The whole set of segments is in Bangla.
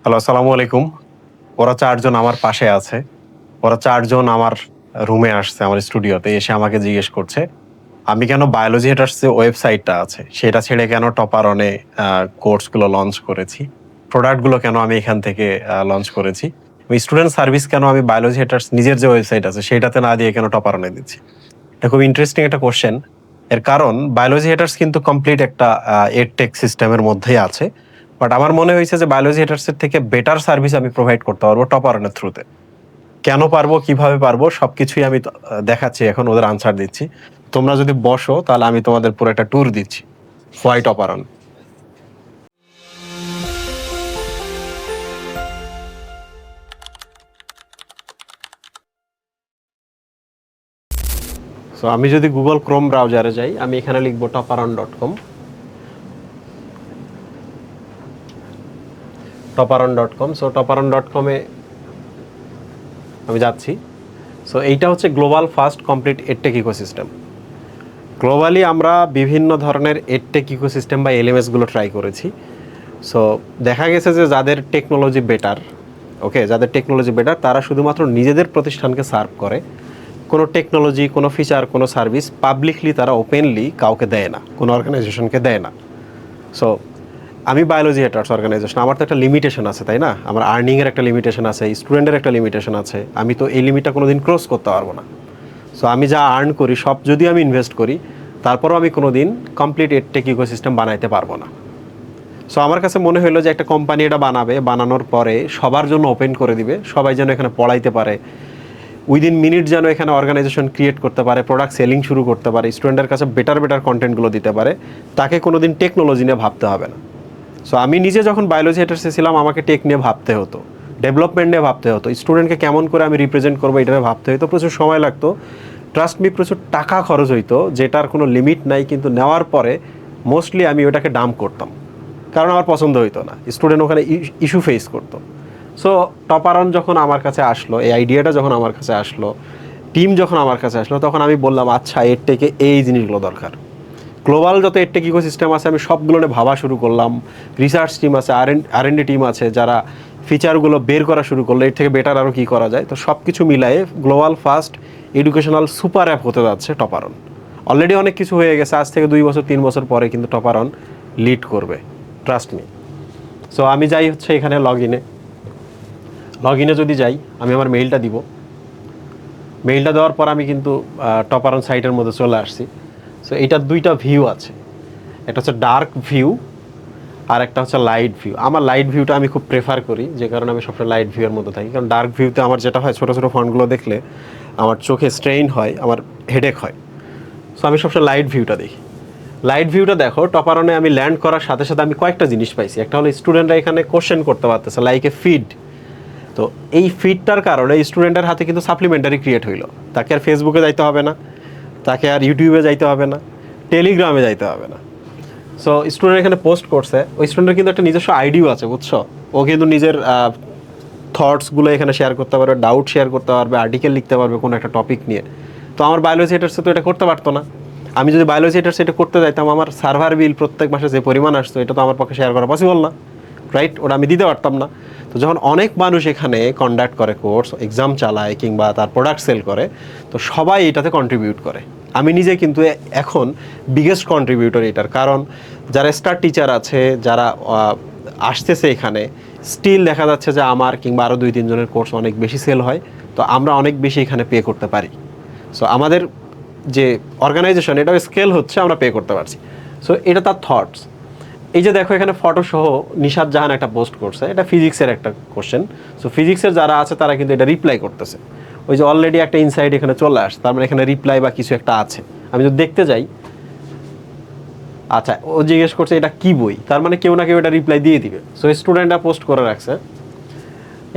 হ্যালো, আসসালামু আলাইকুম। ওরা ৪ জন আমার পাশে আছে। ওরা ৪ জন আমার রুমে আসছে, আমার স্টুডিওতে এসে আমাকে জিজ্ঞেস করছে, আমি কেন বায়োলজি হেটার্স যে ওয়েবসাইটটা আছে, সেটা ছেড়ে কেন টপারনে কোর্সগুলো লঞ্চ করেছি। প্রোডাক্ট গুলো কেন আমি এখান থেকে লঞ্চ করেছি। স্টুডেন্ট সার্ভিস কেন আমি বায়োলজি হেটার্স নিজের যে ওয়েবসাইট আছে সেটাতে না দিয়ে কেন টপারনে দিচ্ছি। এটা খুব ইন্টারেস্টিং একটা কোশ্চেন। এর কারণ বায়োলজি হেটার্স কিন্তু কমপ্লিট একটা এডটেক সিস্টেমের মধ্যেই আছে। বাট আমার মনে হয়েছে যে বায়োলজি হেটার্স এর থেকে বেটার সার্ভিস আমি প্রোভাইড করতে পারবো টপারনের থ্রুতে। কেন পারবো, কিভাবে পারবো সবকিছুই আমি দেখাচ্ছি, এখন ওদের আনসার দিচ্ছি। তোমরা যদি বসো তাহলে আমি তোমাদের পুরো একটা ট্যুর দিচ্ছি হোয়াই টপারন। সো আমি যদি গুগল ক্রোম ব্রাউজারে যাই, আমি এখানে লিখবো toparon.com। toparon.com। সো toparon.com এ আমি যাচ্ছি। সো এইটা হচ্ছে global first complete edtech ecosystem. Globally আমরা বিভিন্ন ধরনের এডটেক ইকোসিস্টেম বা এলএমএসগুলো ট্রাই করেছি। সো দেখা গেছে যে যাদের টেকনোলজি বেটার, যাদের টেকনোলজি বেটার তারা শুধুমাত্র নিজেদের প্রতিষ্ঠানকে সার্ভ করে। কোনো টেকনোলজি, কোনো ফিচার, কোনো সার্ভিস পাবলিকলি তারা ওপেনলি কাউকে দেয় না, কোনো অর্গানাইজেশনকে দেয় না। সো আমি বায়োলজি হেটার্স অর্গানাইজেশন, আমার তো একটা লিমিটেশন আছে, তাই না? আমার আর্নিংয়ের একটা লিমিটেশন আছে, স্টুডেন্টের একটা লিমিটেশন আছে। আমি তো এই লিমিটটা কোনো দিন ক্রস করতে পারবো না। সো আমি যা আর্ন করি সব যদি আমি ইনভেস্ট করি, তারপরও আমি কোনো দিন কমপ্লিট এডটেক ইকোসিস্টেম বানাইতে পারবো না। সো আমার কাছে মনে হলো যে একটা কোম্পানি এটা বানাবে, বানানোর পরে সবার জন্য ওপেন করে দিবে, সবাই যেন এখানে পড়াইতে পারে, উইদিন মিনিট যেন এখানে অর্গানাইজেশন ক্রিয়েট করতে পারে, প্রোডাক্ট সেলিং শুরু করতে পারে, স্টুডেন্টের কাছে বেটার কন্টেন্টগুলো দিতে পারে, তাকে কোনো দিন টেকনোলজি নিয়ে ভাবতে হবে না। সো আমি নিজে যখন বায়োলজি হেটার্সে ছিলাম আমাকে টেক নিয়ে ভাবতে হতো, ডেভেলপমেন্ট নিয়ে ভাবতে হতো, স্টুডেন্টকে কেমন করে আমি রিপ্রেজেন্ট করবো এটা ভাবতে হতো, প্রচুর সময় লাগতো, ট্রাস্ট মি প্রচুর টাকা খরচ হইতো, যেটার কোনো লিমিট নাই। কিন্তু নেওয়ার পরে মোস্টলি আমি ওটাকে ডাম্প করতাম, কারণ আমার পছন্দ হইতো না, স্টুডেন্ট ওখানে ইস্যু ফেস করতো। সো টপারন যখন আমার কাছে আসলো, এই আইডিয়াটা যখন আমার কাছে আসলো, টিম যখন আমার কাছে আসলো, তখন আমি বললাম আচ্ছা এডটেকে এই জিনিসগুলো দরকার। গ্লোবাল যত এডটেক ইকোসিস্টেম আছে আমি সবগুলো নিয়ে ভাবা শুরু করলাম। রিসার্চ টিম আছে, আর এন ডি টিম আছে, যারা ফিচারগুলো বের করা শুরু করলো এর থেকে বেটার আরও কী করা যায়। তো সব কিছু মিলায়ে global first educational super app হতে যাচ্ছে টপারন। অলরেডি অনেক কিছু হয়ে গেছে, আজ থেকে 2 বছর 3 বছর পরে কিন্তু টপারন লিড করবে, ট্রাস্ট মি। সো আমি যাই হচ্ছে এখানে লগ ইনে যদি যাই, আমি আমার মেইলটা দিব। মেইলটা দেওয়ার পর আমি কিন্তু টপারন সাইটের মধ্যে চলে আসছি। সো এইটার দুইটা ভিউ আছে, একটা হচ্ছে ডার্ক ভিউ আর একটা হচ্ছে লাইট ভিউ। আমার লাইট ভিউটা আমি খুব প্রেফার করি, যে কারণে আমি সবসময় লাইট ভিউয়ের মধ্যে থাকি। কারণ ডার্ক ভিউতে আমার যেটা হয়, ছোটো ছোটো ফন্টগুলো দেখলে আমার চোখে স্ট্রেইন হয়, আমার হেডেক হয়। সো আমি সবসময় লাইট ভিউটা দেখি। লাইট ভিউটা দেখো, টপারনে আমি ল্যান্ড করার সাথে সাথে আমি কয়েকটা জিনিস পাইছি। একটা হলো স্টুডেন্টরা এখানে কোশ্চেন করতে পারতেছে, লাইক এ ফিড। তো এই ফিডটার কারণে স্টুডেন্টের হাতে কিন্তু সাপ্লিমেন্টারি ক্রিয়েট হইলো, তাকে আর ফেসবুকে যাইতে হবে না, তাকে আর ইউটিউবে যাইতে হবে না, টেলিগ্রামে যাইতে হবে না। সো স্টুডেন্ট এখানে পোস্ট করছে, ওই স্টুডেন্টের কিন্তু একটা নিজস্ব আইডিও আছে, বুঝছো? ও কিন্তু নিজের থটসগুলো এখানে শেয়ার করতে পারবে, ডাউট শেয়ার করতে পারবে, আর্টিকেল লিখতে পারবে কোনো একটা টপিক নিয়ে। তো আমার বায়োলজি হেটার্সে তো এটা করতে পারতো না। আমি যদি বায়োলজি হেটার্সে এটা করতে যাইতাম, আমার সার্ভার বিল প্রত্যেক মাসে যে পরিমাণ আসতো, এটা তো আমার পক্ষে শেয়ার করা পসিবল না, রাইট? ওটা আমি দিতে পারতাম না। তো যখন অনেক মানুষ এখানে কন্ডাক্ট করে কোর্স, এক্সাম চালায়, কিংবা তার প্রোডাক্ট সেল করে, তো সবাই এটাতে কন্ট্রিবিউট করে। আমি নিজে কিন্তু এখন বিগেস্ট কন্ট্রিবিউটর এটার। কারণ যারা স্টার টিচার আছে, যারা আসতেছে এখানে, স্টিল দেখা যাচ্ছে যে আমার কিংবা আরও 2-3 জনের কোর্স অনেক বেশি সেল হয়। তো আমরা অনেক বেশি এখানে পে করতে পারি। সো আমাদের যে অর্গানাইজেশন, এটাও স্কেল হচ্ছে, আমরা পে করতে পারছি। সো এটা তার থটস। এই যে দেখো এখানে ফটো সহ নিশাত জাহান একটা পোস্ট করছে, এটা ফিজিক্সের একটা কোশ্চেন। সো ফিজিক্সের যারা আছে তারা কিন্তু এটা রিপ্লাই করতেছে। ওই যে অলরেডি একটা ইনসাইট এখানে চলে আসছে, তার মানে এখানে রিপ্লাই বা কিছু একটা আছে। আমি যদি দেখতে যাই, আচ্ছা ও জিজ্ঞেস করছে এটা কি বই, তার মানে কেউ না কেউ এটা রিপ্লাই দিয়ে দিবে। সো স্টুডেন্টরা পোস্ট করে রাখছে,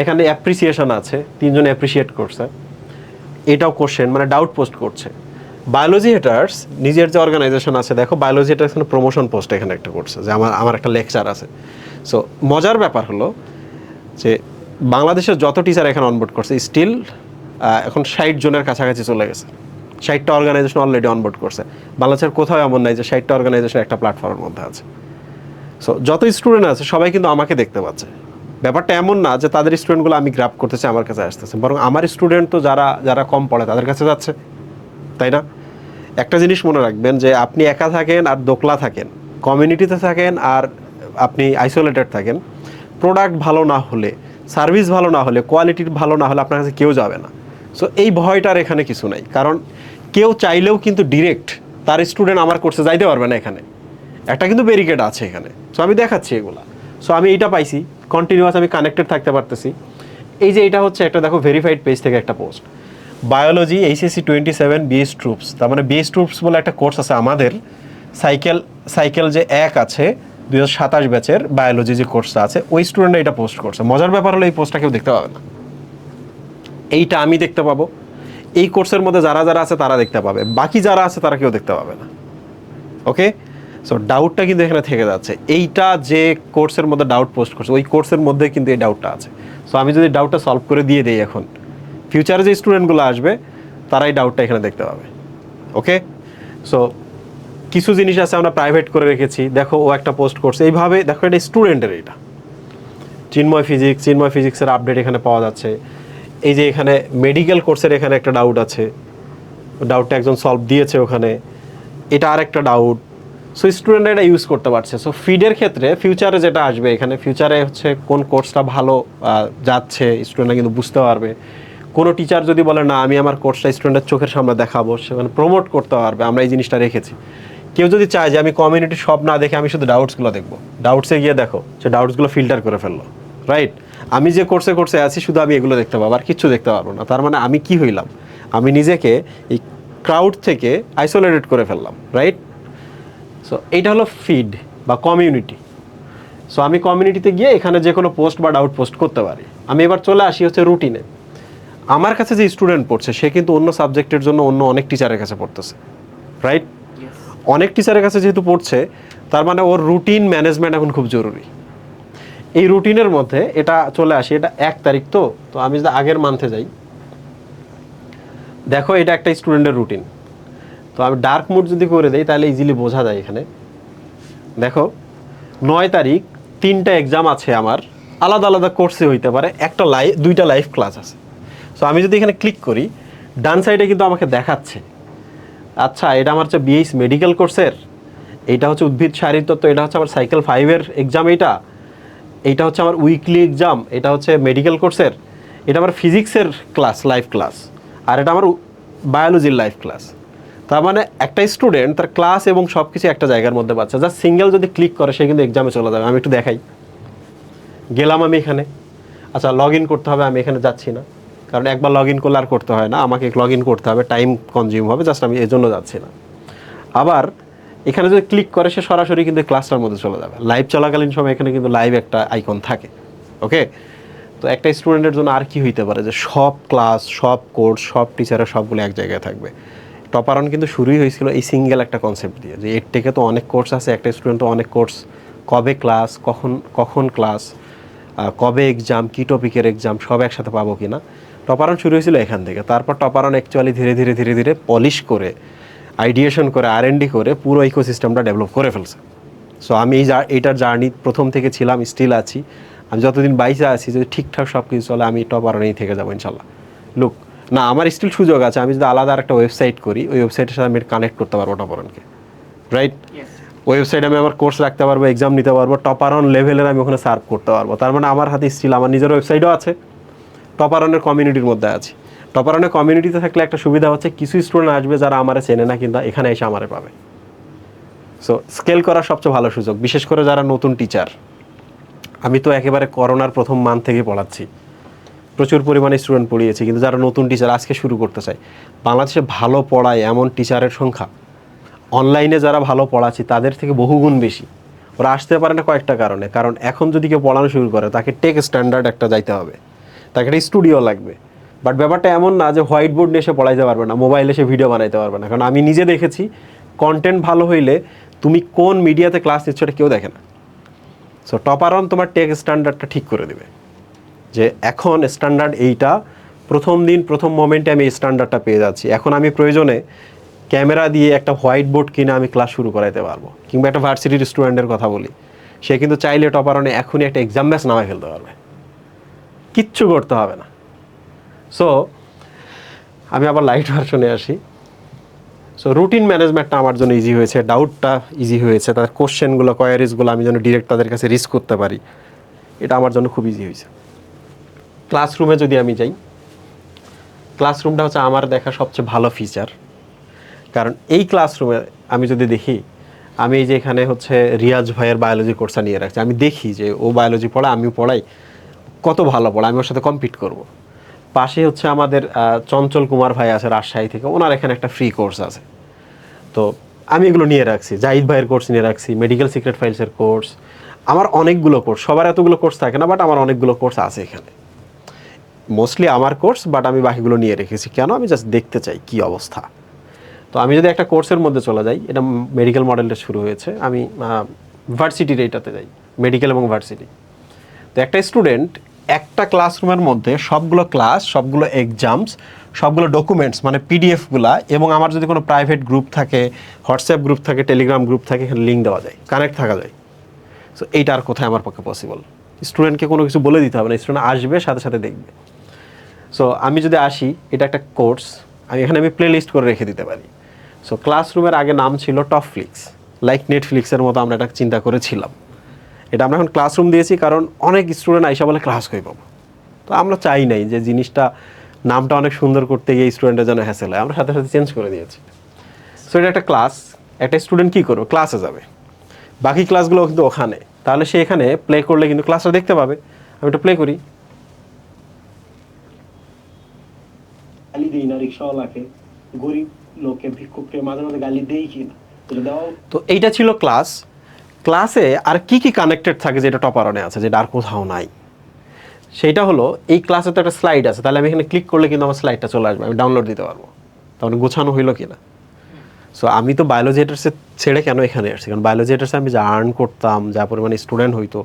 এখানে অ্যাপ্রিসিয়েশন আছে, 3 জন অ্যাপ্রিসিয়েট করছে। এটাও কোশ্চেন, মানে ডাউট পোস্ট করছে। বায়োলজি হেটার্স নিজের যে অর্গানাইজেশন আছে, দেখো বায়োলজি হেটার্স এখানে প্রমোশন পোস্ট এখানে একটা করছে যে আমার একটা লেকচার আছে। সো মজার ব্যাপার হলো যে বাংলাদেশের যত টিচার এখানে অনবোর্ড করছে, স্টিল এখন 60 জনের কাছাকাছি চলে গেছে। 60টা অর্গানাইজেশন অলরেডি অনবোর্ড করছে। বাংলাদেশের কোথাও এমন নাই যে 60টা অর্গানাইজেশন একটা প্ল্যাটফর্মের মধ্যে আছে। সো যত স্টুডেন্ট আছে সবাই কিন্তু আমাকে দেখতে পাচ্ছে, ব্যাপারটা এমন না যে তাদের স্টুডেন্টগুলো আমি গ্র্যাব করতেছি আমার কাছে আসতেছে, বরং আমার স্টুডেন্ট তো যারা যারা কম পড়ে তাদের কাছে যাচ্ছে, তাই না? একটা জিনিস মনে রাখবেন যে আপনি একা থাকেন আর দোকলা থাকেন, কমিউনিটিতে থাকেন আর আপনি আইসোলেটেড থাকেন, প্রোডাক্ট ভালো না হলে, সার্ভিস ভালো না হলে, কোয়ালিটির ভালো না হলে আপনার কাছে কেউ যাবে না। সো এই ভয়টার এখানে কিছু নাই, কারণ কেউ চাইলেও কিন্তু ডিরেক্ট তার স্টুডেন্ট আমার কোর্সে যাইতে পারবে না। এখানে একটা কিন্তু ব্যারিকেড আছে এখানে। সো আমি দেখাচ্ছি এগুলা। সো আমি এইটা পাইছি, কন্টিনিউয়াস আমি কানেক্টেড থাকতে পারতেছি। এই যে এটা হচ্ছে একটা দেখো ভেরিফাইড পেজ থেকে একটা post, biology HSC 27 BS troops, তার মানে বিএস ট্রুপস বলে একটা কোর্স আছে আমাদের, সাইকেল যে এক আছে 2027 ব্যাচের বায়োলজি যে কোর্সটা আছে, ওই স্টুডেন্টরা এটা পোস্ট করছে। মজার ব্যাপার হলো এই পোস্টটা কেউ দেখতে পাবে না, এইটা আমি দেখতে পাবো। এই কোর্সের মধ্যে যারা যারা আছে তারা দেখতে পাবে, বাকি যারা আছে তারা কেউ দেখতে পাবে না। ওকে, সো ডাউটটা কিন্তু এখানে থেকে যাচ্ছে, এইটা যে কোর্সের মধ্যে ডাউট পোস্ট করছে ওই কোর্সের মধ্যে কিন্তু এই ডাউটটা আছে। সো আমি যদি ডাউটটা সলভ করে দিয়ে দিই, এখন ফিউচারে যে স্টুডেন্টগুলো আসবে তারা এই ডাউটটা এখানে দেখতে পাবে। ওকে, সো কিছু জিনিস আছে আমরা প্রাইভেট করে রেখেছি, দেখো ও একটা পোস্ট করছে এইভাবে, দেখো এটা স্টুডেন্টের, এটা চিন্ময় ফিজিক্সের আপডেট এখানে পাওয়া যাচ্ছে। এই যে এখানে মেডিকেল কোর্সের এখানে একটা ডাউট আছে, ডাউটটা একজন সলভ দিয়েছে ওখানে, এটা আরেকটা ডাউট। সো স্টুডেন্টরা এটা ইউজ করতে পারছে। সো ফিডের ক্ষেত্রে ফিউচারে যেটা আসবে, এখানে ফিউচারে হচ্ছে কোন কোর্সটা ভালো যাচ্ছে স্টুডেন্টরা কিন্তু বুঝতে পারবে। কোনো টিচার যদি বলে না আমি আমার কোর্সটা স্টুডেন্টের চোখের সামনে দেখাবো, সেখানে প্রমোট করতে পারবে। আমরা এই জিনিসটা রেখেছি। কেউ যদি চায় যে আমি কমিউনিটি সব না দেখে আমি শুধু ডাউটসগুলো দেখবো, ডাউটসে গিয়ে দেখো সে ডাউটসগুলো ফিল্টার করে ফেললো, রাইট? আমি যে কোর্সে আছি শুধু আমি এগুলো দেখতে পাবো, আর কিচ্ছু দেখতে পারবো না। তার মানে আমি কি হইলাম, আমি নিজেকে এই ক্রাউড থেকে আইসোলেটেড করে ফেললাম, রাইট? সো এইটা হলো ফিড বা কমিউনিটি। সো আমি কমিউনিটিতে গিয়ে এখানে যে কোনো পোস্ট বা ডাউট পোস্ট করতে পারি। আমি এবার চলে আসি হচ্ছে রুটিনে। আমার কাছে যে স্টুডেন্ট পড়ছে সে কিন্তু অন্য সাবজেক্টের জন্য অন্য অনেক টিচারের কাছে পড়তেছে, রাইট? অনেক টিচারের কাছে যেহেতু পড়ছে, তার মানে ওর রুটিন ম্যানেজমেন্ট এখন খুব জরুরি। এই রুটিনের মধ্যে এটা চলে আসি, এটা 1 তারিখ, তো আমি যদি আগের মান্থে যাই, দেখো এটা একটা স্টুডেন্টের রুটিন। তো আমি ডার্ক মোড যদি করে দেই তাহলে ইজিলি বোঝা যায়। এখানে দেখো 9 তারিখ 3টা এক্সাম আছে আমার, আলাদা আলাদা কোর্সে হইতে পারে, একটা লাইভ 2টা লাইভ ক্লাস আছে। সো আমি যদি এখানে ক্লিক করি, ডান সাইডে কিন্তু আমাকে দেখাচ্ছে, আচ্ছা এটা আমার হচ্ছে বিএইচ মেডিকেল কোর্সের, এইটা হচ্ছে উদ্ভিদ শারীরতত্ত্ব, এটা হচ্ছে আমার সাইকেল 5-এর এক্সাম, এইটা হচ্ছে আমার উইকলি এক্সাম, এটা হচ্ছে মেডিকেল কোর্সের, এটা আমার ফিজিক্সের ক্লাস লাইভ ক্লাস, আর এটা আমার বায়োলজির লাইভ ক্লাস। তার মানে একটা স্টুডেন্ট তার ক্লাস এবং সব কিছু একটা জায়গার মধ্যে পাচ্ছে। জাস্ট সিঙ্গেল যদি ক্লিক করে সে কিন্তু এক্সামে চলে যাবে। আমি একটু দেখাই, গেলাম আমি এখানে, আচ্ছা লগ ইন করতে হবে, আমি এখানে যাচ্ছি না, কারণ একবার লগ ইন করলে আর করতে হয় না, আমাকে লগ ইন করতে হবে, টাইম কনজিউম হবে, জাস্ট আমি এই জন্য যাচ্ছি না। আবার এখানে যদি ক্লিক করে সে সরাসরি কিন্তু ক্লাসটার মধ্যে চলে যাবে। লাইভ চলাকালীন সময় এখানে কিন্তু লাইভ একটা আইকন থাকে। ওকে, তো একটা স্টুডেন্টের জন্য আর কি হইতে পারে যে সব ক্লাস, সব কোর্স, সব টিচারের সবগুলো এক জায়গায় থাকবে। টপারন কিন্তু শুরুই হয়েছিল এই সিঙ্গেল একটা কনসেপ্ট দিয়ে, যে এর থেকে তো অনেক কোর্স আছে, একটা স্টুডেন্ট তো অনেক কোর্স, কবে ক্লাস, কখন ক্লাস, কবে এক্সাম, কী টপিকের এক্সাম সব একসাথে পাবো কি না। টপারন শুরু হয়েছিল এখান থেকে। তারপর টপারন অ্যাকচুয়ালি ধীরে ধীরে পলিশ করে, আইডিয়েশন করে, R&D করে পুরো ইকোসিস্টেমটা ডেভেলপ করে ফেলছে। সো আমি এইটার জার্নি প্রথম থেকে ছিলাম, স্টিল আছি। আমি যতদিন বাইসে আছি, যদি ঠিকঠাক সব কিছু চলে আমি টপারনেই থেকে যাবো ইনশাল্লাহ। লুক না, আমার স্টিল সুযোগ আছে, আমি যদি আলাদা একটা ওয়েবসাইট করি, ওই ওয়েবসাইটের সাথে আমি কানেক্ট করতে পারবো টপারনকে, রাইট? ওয়েবসাইটে আমি আমার কোর্স রাখতে পারবো, এক্সাম নিতে পারবো, টপারন লেভেলের আমি ওখানে সার্ভ করতে পারবো। তার মানে আমার হাতে স্টিল আমার নিজের ওয়েবসাইটও আছে, টপারনের কমিউনিটির মধ্যে আছি। টপারনের কমিউনিটিতে থাকলে একটা সুবিধা হচ্ছে কিছু স্টুডেন্ট আসবে যারা আমারে চেনে না, কিন্তু এখানে এসে আমারে পাবে। সো স্কেল করার সবচেয়ে ভালো সুযোগ, বিশেষ করে যারা নতুন টিচার। আমি তো একেবারে করোনার প্রথম মান্থ থেকে পড়াচ্ছি, প্রচুর পরিমাণে স্টুডেন্ট পড়িয়েছি, কিন্তু যারা নতুন টিচার আজকে শুরু করতে চায়, বাংলাদেশে ভালো পড়ায় এমন টিচারের সংখ্যা অনলাইনে যারা ভালো পড়াচ্ছি তাদের থেকে বহুগুণ বেশি। ওরা আসতে পারে না কয়েকটা কারণে, কারণ এখন যদি কেউ পড়ানো শুরু করে তাকে টেক স্ট্যান্ডার্ড একটা যাইতে হবে, তাকে একটা স্টুডিও লাগবে। বাট ব্যাপারটা এমন না যে হোয়াইট বোর্ড নিয়ে এসে পড়াইতে পারবে না, মোবাইলে এসে ভিডিও বানাইতে পারবে না। কারণ আমি নিজে দেখেছি, কন্টেন্ট ভালো হইলে তুমি কোন মিডিয়াতে ক্লাস নিচ্ছ এটা কেউ দেখে না। সো টপারন তোমার টেক স্ট্যান্ডার্ডটা ঠিক করে দেবে, যে এখন স্ট্যান্ডার্ড এইটা, প্রথম মোমেন্টে আমি এই স্ট্যান্ডার্ডটা পেয়ে যাচ্ছি। এখন আমি প্রয়োজনে ক্যামেরা দিয়ে একটা হোয়াইট বোর্ড কিনে আমি ক্লাস শুরু করাইতে পারবো। কিংবা একটা ভার্সিটির স্টুডেন্টের কথা বলি, সে কিন্তু চাইলে টপারনে এখনই একটা এক্সাম ব্যাচ নামায় ফেলতে পারবে। কিচ্ছু করতে হবে না। সো আমি আবার লাইট ভার্সনে আসি। সো রুটিন ম্যানেজমেন্টটা আমার জন্য ইজি হয়েছে, ডাউটটা ইজি হয়েছে, তাদের কোশ্চেনগুলো কোয়ারিজগুলো আমি যেন ডিরেক্ট তাদের কাছে রিস্ক করতে পারি, এটা আমার জন্য খুব ইজি হয়েছে। ক্লাসরুমে যদি আমি যাই, ক্লাসরুমটা হচ্ছে আমার দেখা সবচেয়ে ভালো ফিচার। কারণ এই ক্লাসরুমে আমি যদি দেখি, আমি এই যে এখানে হচ্ছে রিয়াজ ভাইয়ের বায়োলজি কোর্সটা নিয়ে রাখছি, আমি দেখি যে ও বায়োলজি পড়ায়, আমিও পড়াই, কত ভালো পড়ায়, আমি ওর সাথে কম্পিট করব। পাশে হচ্ছে আমাদের চঞ্চল কুমার ভাই আছে রাজশাহী থেকে, ওনার এখানে একটা ফ্রি কোর্স আছে, তো আমি এগুলো নিয়ে রাখছি। জাহিদ ভাইয়ের কোর্স নিয়ে রাখছি, মেডিকেল সিক্রেট ফাইলসের কোর্স, আমার অনেকগুলো কোর্স, সবার এতগুলো কোর্স থাকে না, বাট আমার অনেকগুলো কোর্স আছে এখানে। মোস্টলি আমার কোর্স, বাট আমি বাকিগুলো নিয়ে রেখেছি কেন, আমি জাস্ট দেখতে চাই কী অবস্থা। তো আমি যদি একটা কোর্সের মধ্যে চলে যাই, এটা মেডিকেল মডেলটা শুরু হয়েছে, আমি ভার্সিটির এইটাতে যাই, মেডিকেল এবং ভার্সিটি। তো একটা স্টুডেন্ট একটা ক্লাসরুমের মধ্যে সবগুলো ক্লাস, সবগুলো এক্সামস, সবগুলো ডকুমেন্টস মানে পিডিএফগুলা, এবং আমার যদি কোনো প্রাইভেট গ্রুপ থাকে, হোয়াটসঅ্যাপ গ্রুপ থাকে, টেলিগ্রাম গ্রুপ থাকে, এখানে লিঙ্ক দেওয়া যায়, কানেক্ট থাকা যায়। সো এইটা আর কোথায় আমার পক্ষে পসিবল? স্টুডেন্টকে কোনো কিছু বলে দিতে হবে না, স্টুডেন্ট আসবে সাথে সাথে দেখবে। সো আমি যদি আসি, এটা একটা কোর্স, আমি প্লে লিস্ট করে রেখে দিতে পারি। সো ক্লাসরুমের আগে নাম ছিল টপফ্লিক্স, লাইক নেটফ্লিক্সের মতো আমরা এটা চিন্তা করেছিলাম। এটা আমরা এখন ক্লাসরুম দিয়েছি কারণ অনেক স্টুডেন্ট আইসা বলে ক্লাস কই পাবো। তো আমরা চাই নাই যে জিনিসটা নামটা অনেক সুন্দর করতে গিয়ে স্টুডেন্টের জন্য হ্যাসেল হয়, আমরা সাথে সাথে চেঞ্জ করে দিয়েছি। সো এটা একটা ক্লাস, একটা স্টুডেন্ট কী করবে, ক্লাসে যাবে, বাকি ক্লাসগুলো কিন্তু ওখানে, তাহলে সে এখানে প্লে করলে কিন্তু ক্লাসটা দেখতে পাবে। আমি এটা প্লে করি, গালি দিই না রিক্সাওয়ালাকে, গরিব লোককে, ভিক্ষুককে মাঝে মাঝে গালি দেই কি না, তো এইটা ছিল ক্লাস। ক্লাসে আর কি কি কানেক্টেড থাকে যেটা টপারনে আছে, যেটা আর কোথাও নাই, সেইটা হলো এই ক্লাসে তো একটা স্লাইড আছে, তাহলে আমি এখানে ক্লিক করলে কিন্তু আমার স্লাইডটা চলে আসবে, আমি ডাউনলোড দিতে পারবো। তাহলে গোছানো হইলো কি না? সো আমি তো বায়োলজি হেটার্সে ছেড়ে কেন এখানে আসছি, কারণ বায়োলজি হেটার্সে আমি যা আর্ন করতাম, যা পরিমাণে স্টুডেন্ট হইতো,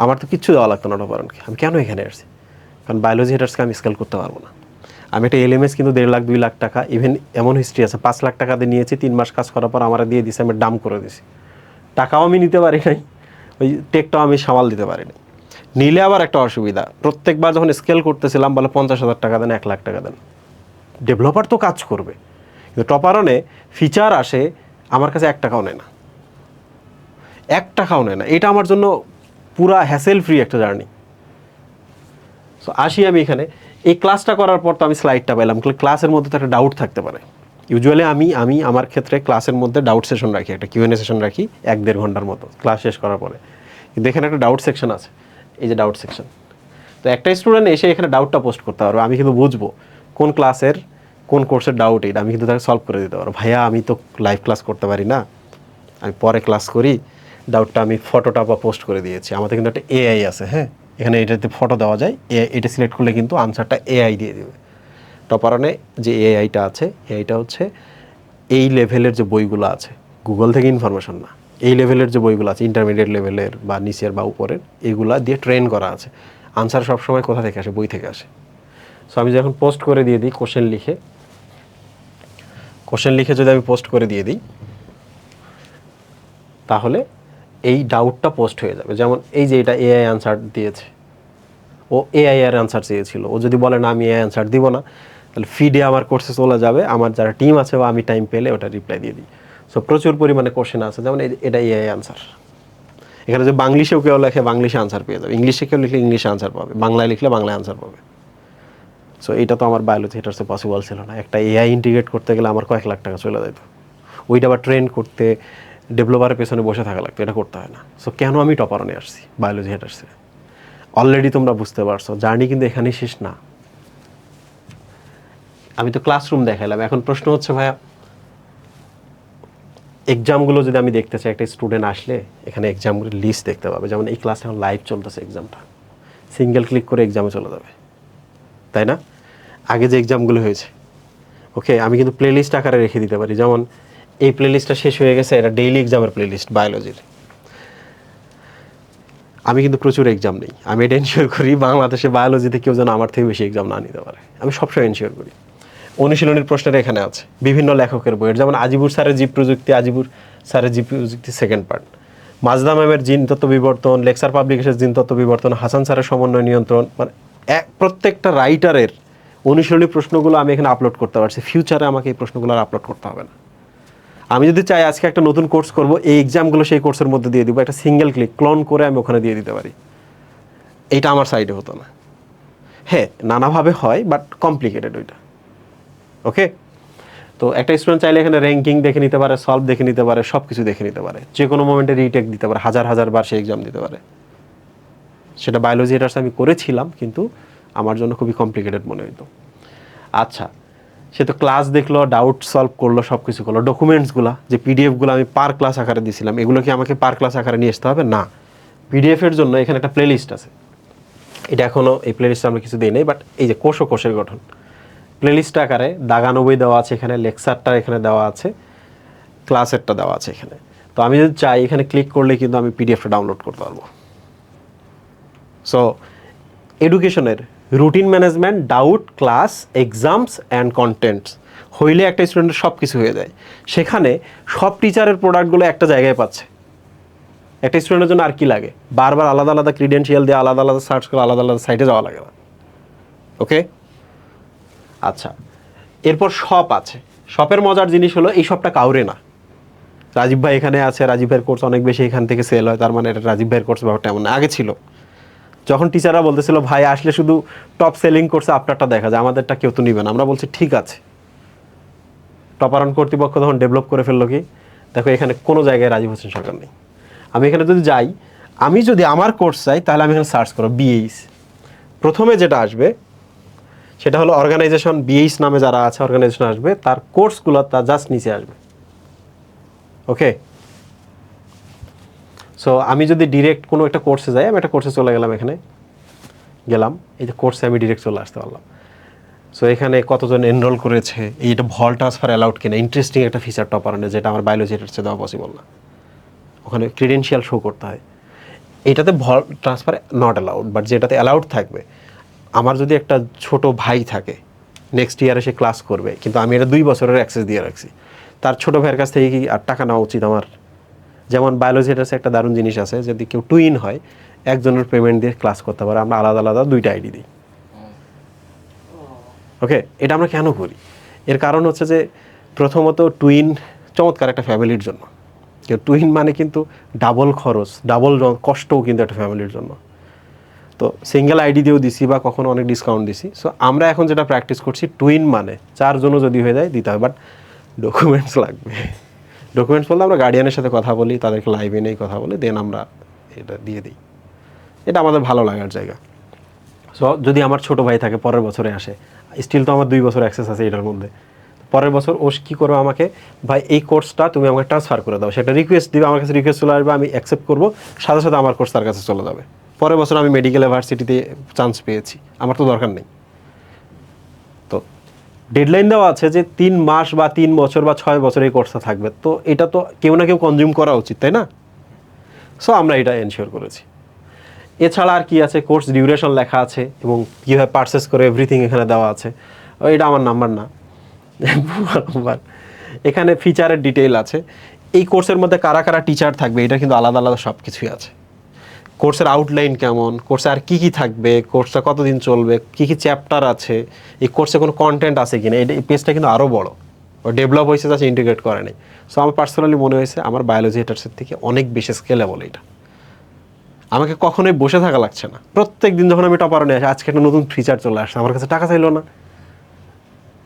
আমার তো কিচ্ছু দেওয়া লাগতো না টপারনকে। আমি কেন এখানে আসছি? কারণ বায়োলজি হেটার্সকে আমি স্কেল করতে পারবো না। আমি একটা এলএমএস কিন্তু 1.5 লাখ 2 লাখ টাকা, ইভেন এমন হিস্ট্রি আছে 5 লাখ টাকা দিয়ে নিয়েছি, 3 মাস কাজ করার পর আমার দিয়ে দিছে, আমি ডাম করে দিছি, টাকাও আমি নিতে পারি নাই, ওই টেকটাও আমি সামাল দিতে পারি নাই। নিলে আবার একটা অসুবিধা, প্রত্যেকবার যখন স্কেল করতেছিলাম বলে 50,000 টাকা দেন, 1 লাখ টাকা দেন। ডেভেলপার তো কাজ করবে, কিন্তু টপারনে ফিচার আসে, আমার কাছে 1 টাকাও নেয় না, 1 টাকাও নেয় না। এটা আমার জন্য পুরা হ্যাসেল ফ্রি একটা জার্নি। সো আসি আমি এখানে, এই ক্লাসটা করার পর তো আমি স্লাইডটা পেলাম, ক্লাসের মধ্যে তো একটা ডাউট থাকতে পারে। ইউজুয়ালি আমি আমার ক্ষেত্রে ক্লাসের মধ্যে ডাউট সেশন রাখি, একটা কিউএনএ সেশন রাখি 1-1.5 ঘন্টার মতো ক্লাস শেষ করার পরে। কিন্তু এখানে একটা ডাউট সেকশন আছে, এই যে ডাউট সেকশন। তো একটা স্টুডেন্ট এসে এখানে ডাউটটা পোস্ট করতে পারবে, আমি কিন্তু বুঝবো কোন ক্লাসের কোন কোর্সের ডাউট, এটা আমি কিন্তু তাকে সলভ করে দিতে পারবো। ভাইয়া আমি তো লাইভ ক্লাস করতে পারি না, আমি পরে ক্লাস করি, ডাউটটা আমি ফটোটা বা পোস্ট করে দিয়েছি। আমাদের কিন্তু একটা এআই আছে, হ্যাঁ, এখানে এটাতে ফটো দেওয়া যায়, এটা সিলেক্ট করলে কিন্তু আনসারটা এআই দিয়ে দেবে। টপারনে যে এআইটা আছে, এআইটা হচ্ছে এই লেভেলের যে বইগুলো আছে, গুগল থেকে ইনফরমেশন না, এই লেভেলের যে বইগুলো আছে, ইন্টারমিডিয়েট লেভেলের বা নিচের বা উপরের, এইগুলা দিয়ে ট্রেন করা আছে। আনসার সবসময় কোথা থেকে আসে, বই থেকে আসে। সো আমি যখন পোস্ট করে দিয়ে দিই কোশ্চেন লিখে যদি আমি পোস্ট করে দিয়ে দিই, তাহলে এই ডাউটটা পোস্ট হয়ে যাবে। যেমন এই যে এটা এআই আনসার দিয়েছে, ও এআই এর আনসার চেয়েছিল, ও যদি বলে না আমি এআই আনসার দিব না, তাহলে ফিডে আমার কোর্সে চলে যাবে, আমার যারা টিম আছে বা আমি টাইম পেলে ওটা রিপ্লাই দিয়ে দিই। সো প্রচুর পরিমাণে কোশ্চেন আছে, যেমন এটা এআই আনসার। এখানে যে বাংলিশেও কেউ লেখে বাংলিশে আনসার পেয়ে যাবে, ইংলিশে কেউ লিখলে ইংলিশে আনসার পাবে, বাংলায় লিখলে বাংলায় আনসার পাবে। সো এটা তো আমার বায়োলজি হেটার্সে পসিবল ছিল না। একটা এআই ইন্টিগ্রেট করতে গেলে আমার কয়েক লাখ টাকা চলে যেত, ওইটা আবার ট্রেন করতে ডেভেলপারের পেছনে বসে থাকা লাগতো, এটা করতে হয় না। সো কেন আমি টপারনে আসছি বায়োলজি হেটার্সে, অলরেডি তোমরা বুঝতে পারছো, জার্নি কিন্তু এখানেই শেষ না। আমি তো ক্লাসরুম দেখাইলাম, এখন প্রশ্ন হচ্ছে ভাইয়া এক্সামগুলো যদি আমি দেখতে চাই, একটা স্টুডেন্ট আসলে এখানে এক্সামগুলোর লিস্ট দেখতে পাবে। যেমন এই ক্লাসে এখন লাইভ চলতেছে এক্সামটা, সিঙ্গেল ক্লিক করে এক্সামে চলে যাবে, তাই না? আগে যে এক্সামগুলো হয়েছে, ওকে, আমি কিন্তু প্লে লিস্ট আকারে রেখে দিতে পারি। যেমন এই প্লে লিস্টটা শেষ হয়ে গেছে, এটা ডেইলি এক্সামের প্লে লিস্ট বায়োলজির। আমি কিন্তু প্রচুর এক্সাম নেই, আমি এটা এনশিওর করি বাংলাদেশে বায়োলজিতে কেউ যেন আমার থেকে বেশি এক্সাম না নিতে পারে, আমি সবসময় এনশিওর করি। অনুশীলনীর প্রশ্নের এখানে আছে বিভিন্ন লেখকের বইয়ের, যেমন আজিবুর স্যারের জীব প্রযুক্তি, আজিবুর স্যারের জীব প্রযুক্তি সেকেন্ড পার্ট, মাজদা ম্যামের জিন তত্ত্ব বিবর্তন, লেকচার পাবলিকেশন জিন তত্ত্ব বিবর্তন, হাসান স্যারের সমন্বয় নিয়ন্ত্রণ, মানে প্রত্যেকটা রাইটারের অনুশীলনী প্রশ্নগুলো আমি এখানে আপলোড করতে পারছি, ফিউচারে আমাকে এই প্রশ্নগুলো আর আপলোড করতে হবে না। আমি যদি চাই আজকে একটা নতুন কোর্স করব, এই এক্সামগুলো সেই কোর্সের মধ্যে দিয়ে দিব, একটা সিঙ্গেল ক্লিক ক্লোন করে আমি ওখানে দিয়ে দিতে পারি। এইটা আমার সাইডে হতো না। হ্যাঁ, নানাভাবে হয়, বাট কমপ্লিকেটেড ওইটা। ওকে, তো একটা স্টুডেন্ট চাইলে এখানে র্যাঙ্কিং দেখে নিতে পারে, সলভ দেখে নিতে পারে, সব কিছু দেখে নিতে পারে, যে কোনো মোমেন্টে রিটেক দিতে পারে, হাজার হাজার বার সে এক্সাম দিতে পারে। সেটা বায়োলজি এটার্স আমি করেছিলাম, কিন্তু আমার জন্য খুবই কমপ্লিকেটেড মনে হতো। আচ্ছা, সে তো ক্লাস দেখলো, ডাউট সলভ করলো, সব কিছু করলো, ডকুমেন্টসগুলো যে পিডিএফগুলো আমি পার ক্লাস আকারে দিয়েছিলাম, এগুলো কি আমাকে পার ক্লাস আকারে নিয়ে আসতে হবে? না, পিডিএফের জন্য এখানে একটা প্লেলিস্ট আছে। এটা এখনও এই প্লেলিস্টে আমরা কিছু দিই নাই, বাট এই যে কোষ ও কোষের গঠন প্লেলিস্ট আকারে দাগানব্বই দেওয়া আছে, এখানে লেকচারটা এখানে দেওয়া আছে, ক্লাসেরটা দেওয়া আছে এখানে। তো আমি যদি চাই এখানে ক্লিক করলে কিন্তু আমি পিডিএফটা ডাউনলোড করতে পারবো। সো এডুকেশনের routine management, doubt, class, exams and contents হইলে একটা স্টুডেন্টের সব কিছু হয়ে যায়। সেখানে সব টিচারের প্রোডাক্টগুলো একটা জায়গায় পাচ্ছে। একটা স্টুডেন্টের জন্য আর কি লাগে? বারবার আলাদা আলাদা ক্রিডেন্সিয়াল দিয়ে আলাদা আলাদা সার্চ করে আলাদা আলাদা সাইটে যাওয়া লাগে না। ওকে, আচ্ছা, এরপর শপ আছে। শপের মজার জিনিস হলো এই শপটা কাউরে না। রাজীব ভাই এখানে আছে, রাজীব ভাইয়ের কোর্স অনেক বেশি এখান থেকে সেল হয়, তার মানে এটা রাজীব ভাইয়ের কোর্স ব্যাপারটা এমন না। আগে ছিল, যখন টিচাররা বলতেছিল ভাই আসলে শুধু টপ সেলিং করছে আপনারটা দেখা যায়, আমাদেরটা কেউ তো নিবে না, আমরা বলছি ঠিক আছে। টপারন কর্তৃপক্ষ তখন ডেভেলপ করে ফেললো কি, দেখো এখানে কোনো জায়গায় রাজীব হোসেন সরকার নেই। আমি এখানে যদি যাই, আমি যদি আমার কোর্স চাই, তাহলে আমি এখানে সার্চ করব বিএইচ। প্রথমে যেটা আসবে সেটা হলো অর্গানাইজেশন, বিএইচ নামে যারা আছে অর্গানাইজেশন আসবে, তার কোর্সগুলো তার জাস্ট নিচে আসবে। ওকে, সো আমি যদি ডিরেক্ট কোনো একটা কোর্সে যাই, আমি একটা কোর্সে চলে গেলাম, এখানে গেলাম, এই যে কোর্সে আমি ডিরেক্ট চলে আসতে পারলাম। সো এখানে কতজন এনরোল করেছে, এইটা ভল ট্রান্সফার অ্যালাউড কিনা, ইন্টারেস্টিং একটা ফিচার টপারনে, যেটা আমার বায়োলজি এটার দেওয়া পসিবল না। ওখানে ক্রিডেন্সিয়াল শো করতে হয়। এটাতে ভল ট্রান্সফার নট অ্যালাউড, বাট যেটাতে অ্যালাউড থাকবে, আমার যদি একটা ছোট ভাই থাকে, নেক্সট ইয়ারে সে ক্লাস করবে, কিন্তু আমি এটা 2 বছরের অ্যাক্সেস দিয়ে রাখছি, তার ছোটো ভাইয়ের কাছ থেকে কি আর টাকা নেওয়া উচিত আমার? যেমন বায়োলজি এটার একটা দারুণ জিনিস আছে, যদি কেউ টুইন হয়, একজনের পেমেন্ট দিয়ে ক্লাস করতে পারে, আমরা আলাদা আলাদা 2টা আইডি দিই। ওকে, এটা আমরা কেন করি? এর কারণ হচ্ছে যে প্রথমত টুইন চমৎকার একটা ফ্যামিলির জন্য। কেউ টুইন মানে কিন্তু ডাবল খরচ, ডাবল কষ্টও কিন্তু একটা ফ্যামিলির জন্য। তো সিঙ্গেল আইডি দিয়েও দিছি, বা কখনো অনেক ডিসকাউন্ট দিছি। সো আমরা এখন যেটা প্র্যাকটিস করছি, টুইন মানে 4 জনও যদি হয়ে যায় দিতে হবে, বাট ডকুমেন্টস লাগবে। ডকুমেন্টস বলতে আমরা গার্ডিয়ানের সাথে কথা বলি, তাদেরকে লাইভে নেই কথা বলি, দেন আমরা এটা দিয়ে দিই। এটা আমাদের ভালো লাগার জায়গা। সো যদি আমার ছোটো ভাই থাকে, পরের বছরে আসে, স্টিল তো আমার 2 বছর অ্যাক্সেস আছে এটার মধ্যে, পরের বছর ও কী করবে, আমাকে ভাই এই কোর্সটা তুমি আমাকে ট্রান্সফার করে দাও, সেটা রিকোয়েস্ট দিবে, আমার কাছে রিকোয়েস্ট চলে আসবে, আমি অ্যাকসেপ্ট করবো, সাথে সাথে আমার কোর্স তার কাছে চলে যাবে। পরের বছর আমি মেডিকেল ইউনিভার্সিটিতে চান্স পেয়েছি, আমার তো দরকার নেই। তো ডেডলাইন দেওয়া আছে যে 3 মাস বা 3 বছর বা 6 বছর এই কোর্সটা থাকবে, তো এটা তো কেউ না কেউ কনজিউম করা উচিত, তাই না? সো আমরা এটা এনশিওর করেছি। এছাড়া আর কি আছে, কোর্স ডিউরেশন লেখা আছে এবং কীভাবে পারচেস করে এভরিথিং এখানে দেওয়া আছে। এটা আমার নাম্বার না, নাম্বার। এখানে ফিচারের ডিটেইল আছে, এই কোর্সের মধ্যে কারা কারা টিচার থাকবে, এটা কিন্তু আলাদা আলাদা সব কিছুই আছে। কোর্সের আউটলাইন কেমন, কোর্সে আর কী কী থাকবে, কোর্সটা কতদিন চলবে, কী কী চ্যাপ্টার আছে, এই কোর্সে কোনো কন্টেন্ট আছে কিনা, এই পেজটা কিন্তু আরও বড়, ও ডেভেলপ হয়েছে, যাচ্ছে ইন্টিগ্রেট করে নেই। সো আমার পার্সোনালি মনে হয়েছে আমার বায়োলজি এটার্সের থেকে অনেক বেশি স্কেলেবল এটা। আমাকে কখনোই বসে থাকা লাগছে না। প্রত্যেক দিন যখন আমি টপার নিয়ে আসি, আজকে একটা নতুন ফিচার চলে আসছে, আমার কাছে টাকা চাইলো না।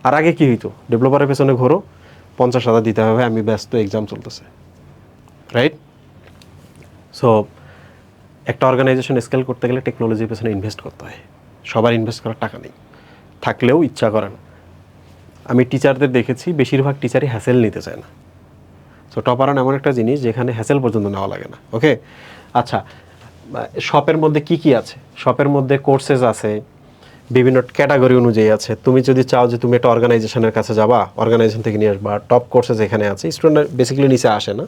আর আগে কী হইতো, ডেভেলপারের পেছনে ঘোরো, 50,000 দিতে হবে, আমি ব্যস্ত, এক্সাম চলতেছে, রাইট? সো একটা অর্গানাইজেশন স্কেল করতে গেলে টেকনোলজির পেছনে ইনভেস্ট করতে হয়। সবার ইনভেস্ট করার টাকা নেই, থাকলেও ইচ্ছা করে না। আমি টিচারদের দেখেছি, বেশিরভাগ টিচারই হ্যাসেল নিতে চায় না। সো টপারন এমন একটা জিনিস যেখানে হ্যাসেল পর্যন্ত নেওয়া লাগে না। ওকে, আচ্ছা, শপের মধ্যে কি কি আছে? শপের মধ্যে কোর্সেস আছে, বিভিন্ন ক্যাটাগরি অনুযায়ী আছে। তুমি যদি চাও যে তুমি একটা অর্গানাইজেশনের কাছে যাবা, অর্গানাইজেশন থেকে নিয়ে আসবা, টপ কোর্সেস এখানে আছে, স্টুডেন্ট বেসিক্যালি নিচে আসে না।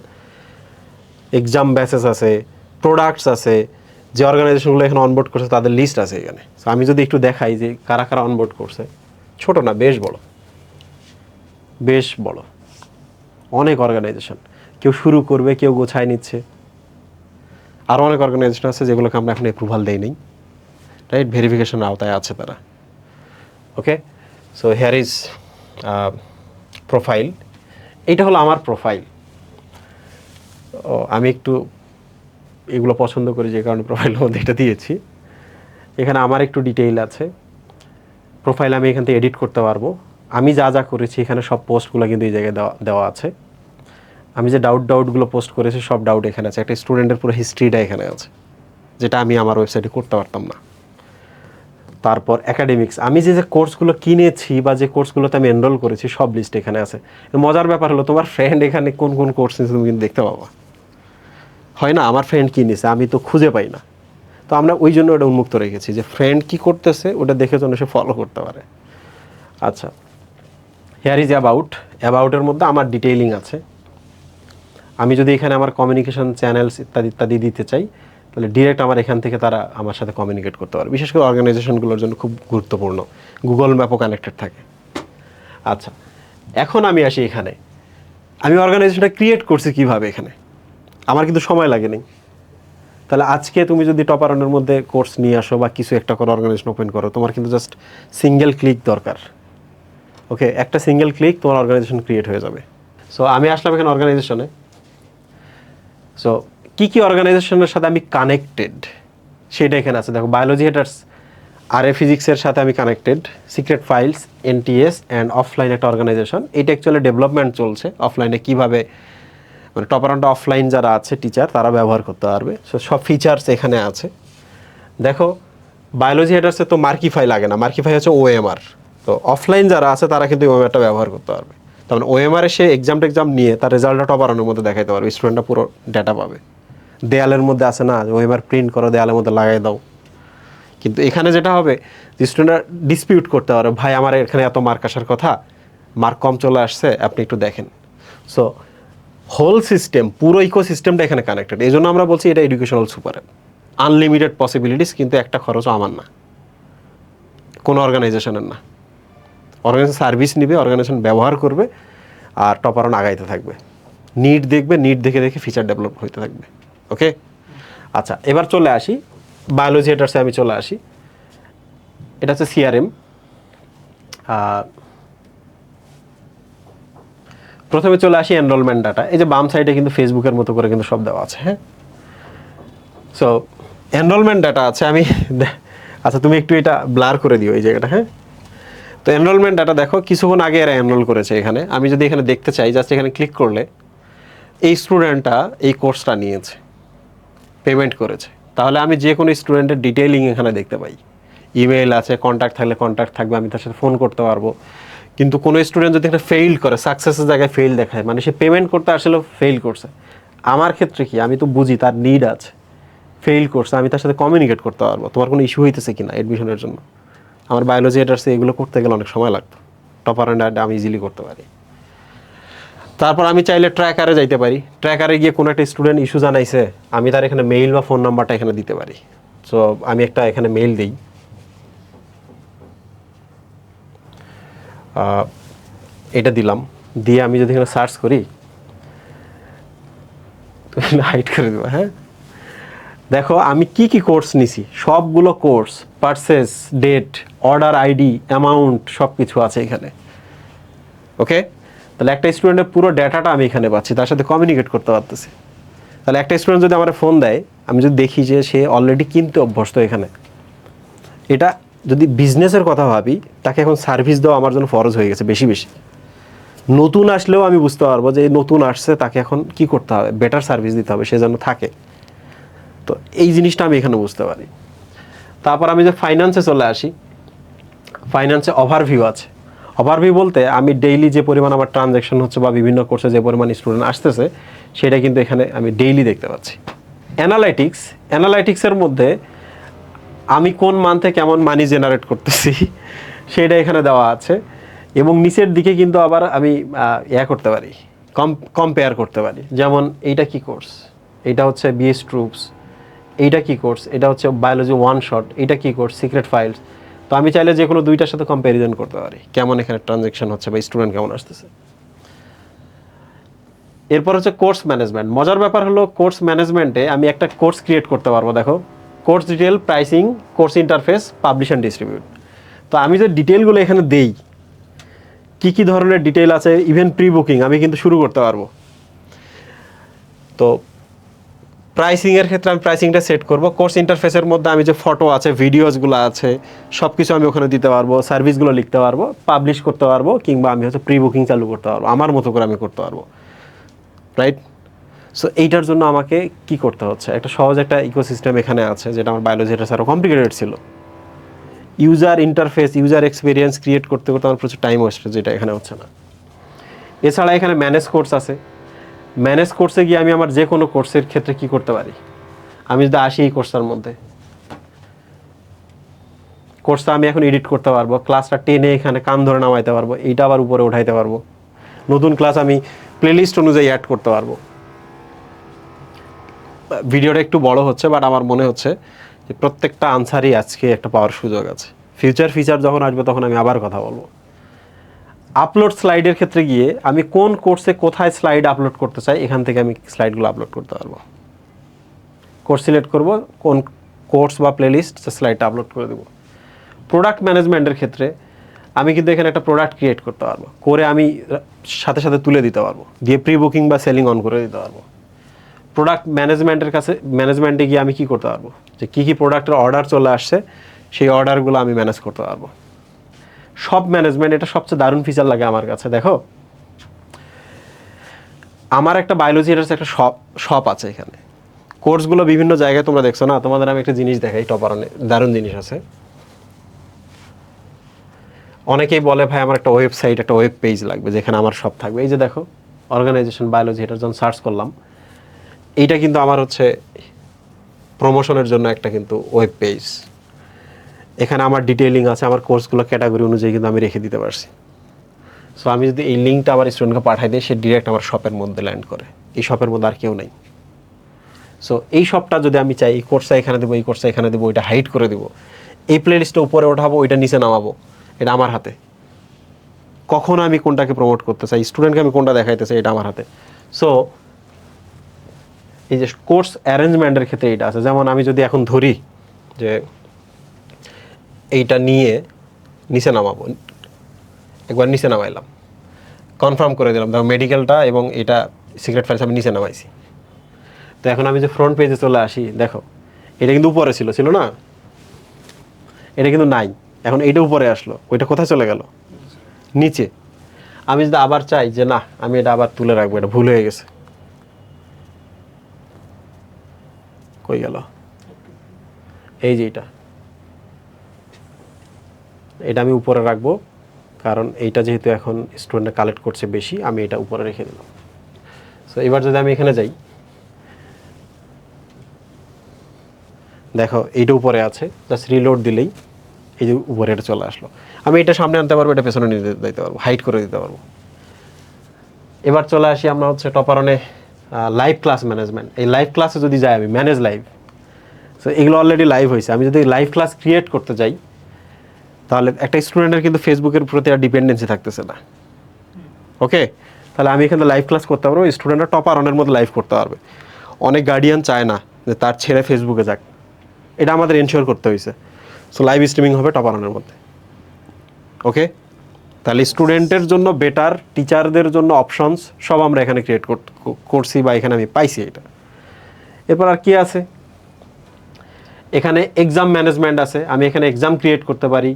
এক্সাম ব্যাচেস আছে, প্রোডাক্টস আছে, যে অর্গানাইজেশনগুলো এখানে অনবোর্ড করছে তাদের লিস্ট আছে এখানে। সো আমি যদি একটু দেখাই যে কারা কারা অনবোর্ড করছে, ছোট না, বেশ বড়, বেশ বড়, অনেক অর্গানাইজেশন। কেউ শুরু করবে, কেউ গোছায় নিচ্ছে। আরও অনেক অর্গানাইজেশন আছে যেগুলোকে আমরা এখন অ্যাপ্রুভাল দেই নেই, রাইট, ভেরিফিকেশনের আওতায় আছে তারা। ওকে, সো হেয়ার ইজ প্রোফাইল। এইটা হলো আমার প্রোফাইল। ও আমি একটু এগুলো পছন্দ করি যে কারণে প্রোফাইলের মধ্যে এটা দিয়েছি। এখানে আমার একটু ডিটেইল আছে। প্রোফাইল আমি এখান থেকে এডিট করতে পারবো। আমি যা যা করেছি এখানে সব পোস্টগুলো কিন্তু এই জায়গায় দেওয়া আছে। আমি যে ডাউটগুলো পোস্ট করেছি সব ডাউট এখানে আছে। একটা স্টুডেন্টের পুরো হিস্ট্রিটা এখানে আছে, যেটা আমি আমার ওয়েবসাইটে করতে পারতাম না। তারপর একাডেমিক্স, আমি যে কোর্সগুলো কিনেছি বা যে কোর্সগুলোতে আমি এনরোল করেছি সব লিস্ট এখানে আছে। মজার ব্যাপার হলো তোমার ফ্রেন্ড এখানে কোন কোন কোর্স নিয়েছে তুমি কিন্তু দেখতে পাবা। হয় না, আমার ফ্রেন্ড কী নিয়েছে আমি তো খুঁজে পাই না। তো আমরা ওই জন্য ওটা উন্মুক্ত রেখেছি যে ফ্রেন্ড কী করতেছে ওটা দেখে যেন সে ফলো করতে পারে। আচ্ছা, হেয়ার ইজ অ্যাবাউটের মধ্যে আমার ডিটেইলিং আছে। আমি যদি এখানে আমার কমিউনিকেশন চ্যানেলস ইত্যাদি ইত্যাদি দিতে চাই তাহলে ডিরেক্ট আমার এখান থেকে তারা আমার সাথে কমিউনিকেট করতে পারে। বিশেষ করে অর্গানাইজেশনগুলোর জন্য খুব গুরুত্বপূর্ণ, গুগল ম্যাপও কানেক্টেড থাকে। আচ্ছা, এখন আমি আসি এখানে, আমি অর্গানাইজেশনটা ক্রিয়েট করছি কীভাবে। এখানে আমার কিন্তু সময় লাগেনি। তাহলে আজকে তুমি যদি টপারনের মধ্যে কোর্স নিয়ে আসো বা কিছু একটা করো, অর্গানাইজেশন ওপেন করো, তোমার কিন্তু জাস্ট সিঙ্গেল ক্লিক দরকার। ওকে, একটা সিঙ্গেল ক্লিক তোমার অর্গানাইজেশন ক্রিয়েট হয়ে যাবে। সো আমি আসলাম এখানে অর্গানাইজেশনে। সো কী অর্গানাইজেশনের সাথে আমি কানেক্টেড সেটা এখানে আছে। দেখো, বায়োলজি হেডার্স আরএ ফিজিক্সের সাথে আমি connected, secret files, NTS and offline একটা অর্গানাইজেশন। এটা অ্যাকচুয়ালি ডেভেলপমেন্ট চলছে, অফলাইনে কীভাবে মানে টপারনটা অফলাইন যারা আছে টিচার তারা ব্যবহার করতে পারবে। সো সব ফিচার্স এখানে আছে। দেখো, বায়োলজি হেডার্সে তো মার্কিফাই লাগে না, মার্কিফাই হচ্ছে ওএমআর। তো অফলাইন যারা আছে তারা কিন্তু ওএমআরটা ব্যবহার করতে পারবে। তার মানে ওএমআর সে এক্সাম নিয়ে তার রেজাল্টটা টপারনের মধ্যে দেখাইতে পারবে, স্টুডেন্টরা পুরো ডেটা পাবে। দেয়ালের মধ্যে আছে না, ওএমআর প্রিন্ট করো দেয়ালের মধ্যে লাগাই দাও। কিন্তু এখানে যেটা হবে যে স্টুডেন্টরা ডিসপিউট করতে পারে, ভাই আমার এখানে এত মার্ক আসার কথা, মার্ক কম চলে আসছে, আপনি একটু দেখেন। সো হোল সিস্টেম, পুরো ইকোসিস্টেমটা এখানে কানেক্টেড। এই জন্য আমরা বলছি এটা educational super app, unlimited possibilities, কিন্তু একটা খরচও আমার না, কোনো অর্গানাইজেশনের না। অর্গানাইজেশন সার্ভিস নিবে, অর্গানাইজেশন ব্যবহার করবে, আর টপারন আগাইতে থাকবে, নিড দেখবে, নিড দেখে দেখে ফিচার ডেভেলপ হইতে থাকবে। ওকে, আচ্ছা, এবার চলে আসি বায়োলজি হেডার্সে। আমি চলে আসি, এটা হচ্ছে সিআরএম। প্রথমে চলে আসি এনরোলমেন্ট ডাটা। এই যে বাম সাইডে কিন্তু ফেসবুকের মতো করে কিন্তু সব দেওয়া আছে। হ্যাঁ, সো এনরোলমেন্ট ডাটা আছে। আমি আচ্ছা, তুমি একটু এটা ব্লার করে দিও এই জায়গাটা। হ্যাঁ, তো এনরোলমেন্ট ডাটা দেখো, কিছুক্ষণ আগে এরা এনরোল করেছে এখানে। আমি যদি এখানে দেখতে চাই, জাস্ট এখানে ক্লিক করলে এই স্টুডেন্টটা এই কোর্সটা নিয়েছে, পেমেন্ট করেছে, তাহলে আমি যে কোনো স্টুডেন্টের ডিটেইলিং এখানে দেখতে পাই। ইমেল আছে, কন্ট্যাক্ট থাকলে কন্ট্যাক্ট থাকবে, আমি তার সাথে ফোন করতে পারবো। কিন্তু কোনো স্টুডেন্ট যদি একটা ফেইল করে, সাকসেসের জায়গায় ফেইল দেখায়, মানে সে পেমেন্ট করতে আসলে ফেইল করছে, আমার ক্ষেত্রে কি, আমি তো বুঝি তার নিড আছে, ফেইল করছে, আমি তার সাথে কমিউনিকেট করতে পারবো তোমার কোনো ইস্যু হইতেছে কিনা অ্যাডমিশনের জন্য। আমার বায়োলজি হেডার্সে এগুলো করতে গেলে অনেক সময় লাগতো, টপার অ্যান্ড আমি ইজিলি করতে পারি। তারপর আমি চাইলে ট্র্যাকারে যাইতে পারি, ট্র্যাকারে গিয়ে কোনো একটা স্টুডেন্ট ইস্যু জানাইছে, আমি তার এখানে মেইল বা ফোন নাম্বারটা এখানে দিতে পারি। সো আমি একটা এখানে মেইল দিই, এটা দিলাম, দিয়ে আমি যদি এখানে সার্চ করি, তুমি হাইড করে দেবো। হ্যাঁ, দেখো আমি কি কি কোর্স নিছি, সবগুলো course, purchase, date, order ID, amount, সব কিছু আছে এখানে। ওকে, তাহলে একটা স্টুডেন্টের পুরো ডেটাটা আমি এখানে পাচ্ছি, তার সাথে কমিউনিকেট করতে পারতেছি। তাহলে একটা স্টুডেন্ট যদি আমার ফোন দেয়, আমি যদি দেখি যে সে অলরেডি কিনতে অভ্যস্ত এখানে, এটা যদি বিজনেসের কথা ভাবি, তাকে এখন সার্ভিস দেওয়া আমার জন্য ফরজ হয়ে গেছে বেশি বেশি। নতুন আসলেও আমি বুঝতে পারবো যে নতুন আসছে, তাকে এখন কি করতে হবে, বেটার সার্ভিস দিতে হবে, সে যেন থাকে। তো এই জিনিসটা আমি এখানে বুঝতে পারি। তারপর আমি যে ফাইন্যান্সে চলে আসি, ফাইন্যান্সে ওভারভিউ আছে। ওভারভিউ বলতে আমি ডেইলি যে পরিমাণ আমার ট্রানজ্যাকশন হচ্ছে বা বিভিন্ন কোর্সে যে পরিমাণ স্টুডেন্ট আসতেছে, সেটা কিন্তু এখানে আমি ডেইলি দেখতে পাচ্ছি। অ্যানালাইটিক্সের মধ্যে আমি কোন মান্থে কেমন মানি জেনারেট করতেছি সেটা এখানে দেওয়া আছে। এবং নিচের দিকে কিন্তু আবার আমি করতে পারি, কম্পেয়ার করতে পারি। যেমন এইটা কি কোর্স, এইটা হচ্ছে বিএস ট্রুপস, এইটা কি কোর্স, এটা হচ্ছে বায়োলজি ওয়ান শট, এইটা কি কোর্স, সিক্রেট ফাইলস। তো আমি চাইলে যে কোনো দুইটার সাথে কম্প্যারিজন করতে পারি, কেমন এখানে ট্রানজ্যাকশন হচ্ছে বা স্টুডেন্ট কেমন আসতেছে। এরপর হচ্ছে কোর্স ম্যানেজমেন্ট। মজার ব্যাপার হলো কোর্স ম্যানেজমেন্টে আমি একটা কোর্স ক্রিয়েট করতে পারবো। দেখো, course detail, pricing, course interface, publish and distribute. তো আমি যে ডিটেলগুলো এখানে দেই, কী ধরনের ডিটেল আছে, ইভেন প্রি বুকিং আমি কিন্তু শুরু করতে পারবো। তো প্রাইসিংয়ের ক্ষেত্রে আমি প্রাইসিংটা সেট করব। কোর্স ইন্টারফেসের মধ্যে আমি যে ফটো আছে, ভিডিওসগুলো আছে, সব কিছু আমি ওখানে দিতে পারবো, সার্ভিসগুলো লিখতে পারবো, পাবলিশ করতে পারবো, কিংবা আমি হচ্ছে প্রি বুকিং চালু করতে পারবো, আমার মতো করে আমি করতে পারবো, রাইট? সো এইটার জন্য আমাকে কি করতে হচ্ছে, একটা সহজ একটা ইকোসিস্টেম এখানে আছে, যেটা আমার বায়োলজি এটা আরও কমপ্লিকেটেড ছিল। User interface, user experience create করতে করতে আমার প্রচুর টাইম ওয়েস্ট, যেটা এখানে হচ্ছে না। এছাড়া এখানে ম্যানেজ কোর্স আছে। ম্যানেজ কোর্সে গিয়ে আমি আমার যে কোনো কোর্সের ক্ষেত্রে কি করতে পারি, আমি যদি আসি এই কোর্সটার মধ্যে, কোর্সটা আমি এখন এডিট করতে পারবো, ক্লাসটা টেনে এখানে কান ধরে নামাইতে পারবো, এইটা আবার উপরে উঠাইতে পারবো, নতুন ক্লাস আমি প্লেলিস্ট অনুযায়ী অ্যাড করতে পারবো। ভিডিওটা একটু বড় হচ্ছে, বাট আমার মনে হচ্ছে যে প্রত্যেকটা আনসারই আজকে একটা পাওয়ার সুযোগ আছে। ফিচার যখন আসবে তখন আমি আবার কথা বলবো। আপলোড স্লাইডের ক্ষেত্রে গিয়ে আমি কোন কোর্সে কোথায় স্লাইড আপলোড করতে চাই, এখান থেকে আমি স্লাইডগুলো আপলোড করতে পারবো। কোর্স সিলেক্ট করব, কোন কোর্স বা প্লেলিস্ট স্লাইডটা আপলোড করে দেবো। প্রোডাক্ট ম্যানেজমেন্টের ক্ষেত্রে আমি কিন্তু এখানে একটা প্রোডাক্ট ক্রিয়েট করতে পারবো, করে আমি সাথে সাথে তুলে দিতে পারবো, দিয়ে প্রি বুকিং বা সেলিং অন করে দিতে পারবো। প্রোডাক্ট ম্যানেজমেন্টে গিয়ে আমি কি করতে পারবো, যে কী প্রোডাক্টের অর্ডার চলে আসছে, সেই অর্ডারগুলো আমি ম্যানেজ করতে পারবো। শপ ম্যানেজমেন্ট, এটা সবচেয়ে দারুণ ফিচার লাগে আমার কাছে। দেখো, আমার একটা বায়োলজি এটার একটা শপ আছে এখানে, কোর্সগুলো বিভিন্ন জায়গায় তোমরা দেখছো না, তোমাদের আমি একটা জিনিস দেখাই, টপারনে দারুণ জিনিস আছে। অনেকেই বলে ভাই আমার একটা ওয়েবসাইট, একটা ওয়েব পেজ লাগবে যেখানে আমার সব থাকবে। এই যে দেখো, অর্গানাইজেশন বায়োলজি, এটার যখন সার্চ করলাম, এইটা কিন্তু আমার হচ্ছে প্রমোশনের জন্য একটা কিন্তু ওয়েব পেজ। এখানে আমার ডিটেইলিং আছে, আমার কোর্সগুলো ক্যাটাগরি অনুযায়ী কিন্তু আমি রেখে দিতে পারছি। সো আমি যদি এই লিঙ্কটা আমার স্টুডেন্টকে পাঠাই দিই, সে ডিরেক্ট আমার শপের মধ্যে ল্যান্ড করে। এই শপের মধ্যে আর কেউ নেই। সো এই শপটা যদি আমি চাই, এই কোর্সটা এখানে দেবো, এই কোর্সটা এখানে দেবো, ওইটা হাইড করে দেবো, এই প্লেলিস্টটা উপরে ওঠাবো, ওইটা নিচে নামাবো, এটা আমার হাতে। কখন আমি কোনটাকে প্রমোট করতে চাই, স্টুডেন্টকে আমি কোনটা দেখাইতে চাই, এটা আমার হাতে। সো এই যে কোর্স অ্যারেঞ্জমেন্টের ক্ষেত্রে এটা আছে। যেমন আমি যদি এখন ধরি যে এইটা নিয়ে নিচে নামাবো, একবার নিচে নামাইলাম, কনফার্ম করে দিলাম, দেখো মেডিকেলটা এবং এটা সিক্রেট ফাইলস আমি নিচে নামাইছি। তো এখন আমি যে ফ্রন্ট পেজে চলে আসি, দেখো এটা কিন্তু উপরে ছিল না, এটা কিন্তু নাই, এখন এইটা উপরে আসলো, ওইটা কোথায় চলে গেল, নিচে। আমি যদি আবার চাই যে না আমি এটা আবার তুলে রাখবো, এটা ভুল হয়ে গেছে, কই গেল, এই যে এটা আমি উপরে রাখবো, কারণ এইটা যেহেতু এখন স্টুডেন্টরা কালেক্ট করছে বেশি, আমি এটা উপরে রেখে দিলাম। সো এবার যদি আমি এখানে যাই, দেখো এইটা উপরে আছে, জাস্ট রিলোড দিলেই এই যে উপরে এটা চলে আসলো। আমি এটা সামনে আনতে পারবো, এটা পেছনে নিয়ে দিতে পারবো, হাইড করে দিতে পারবো। এবার চলে আসি আমরা হচ্ছে টপারনে লাইভ ক্লাস ম্যানেজমেন্ট। এই লাইভ ক্লাসে যদি যাই, আমি ম্যানেজ লাইভ, সো এগুলো অলরেডি লাইভ হয়েছে। আমি যদি লাইভ ক্লাস ক্রিয়েট করতে যাই, তাহলে একটা স্টুডেন্টের কিন্তু ফেসবুকের প্রতি আর ডিপেন্ডেন্সি থাকতেছে না। ওকে, তাহলে আমি এখানে লাইভ ক্লাস করতে পারবো, স্টুডেন্টরা টপারনের মধ্যে লাইভ করতে পারবে। অনেক গার্ডিয়ান চায় না যে তার ছেলে ফেসবুকে যাক, এটা আমাদের এনশিওর করতে হয়েছে। সো লাইভ স্ট্রিমিং হবে টপারনের মধ্যে। ওকে, তাহলে স্টুডেন্টের জন্য বেটার, টিচারদের জন্য অপশনস সব আমরা এখানে ক্রিয়েট করছি, বা এখানে আমি পাইছি এটা। এরপর আর কি আছে, এখানে এক্সাম ম্যানেজমেন্ট আছে। আমি এখানে এক্সাম ক্রিয়েট করতে পারি,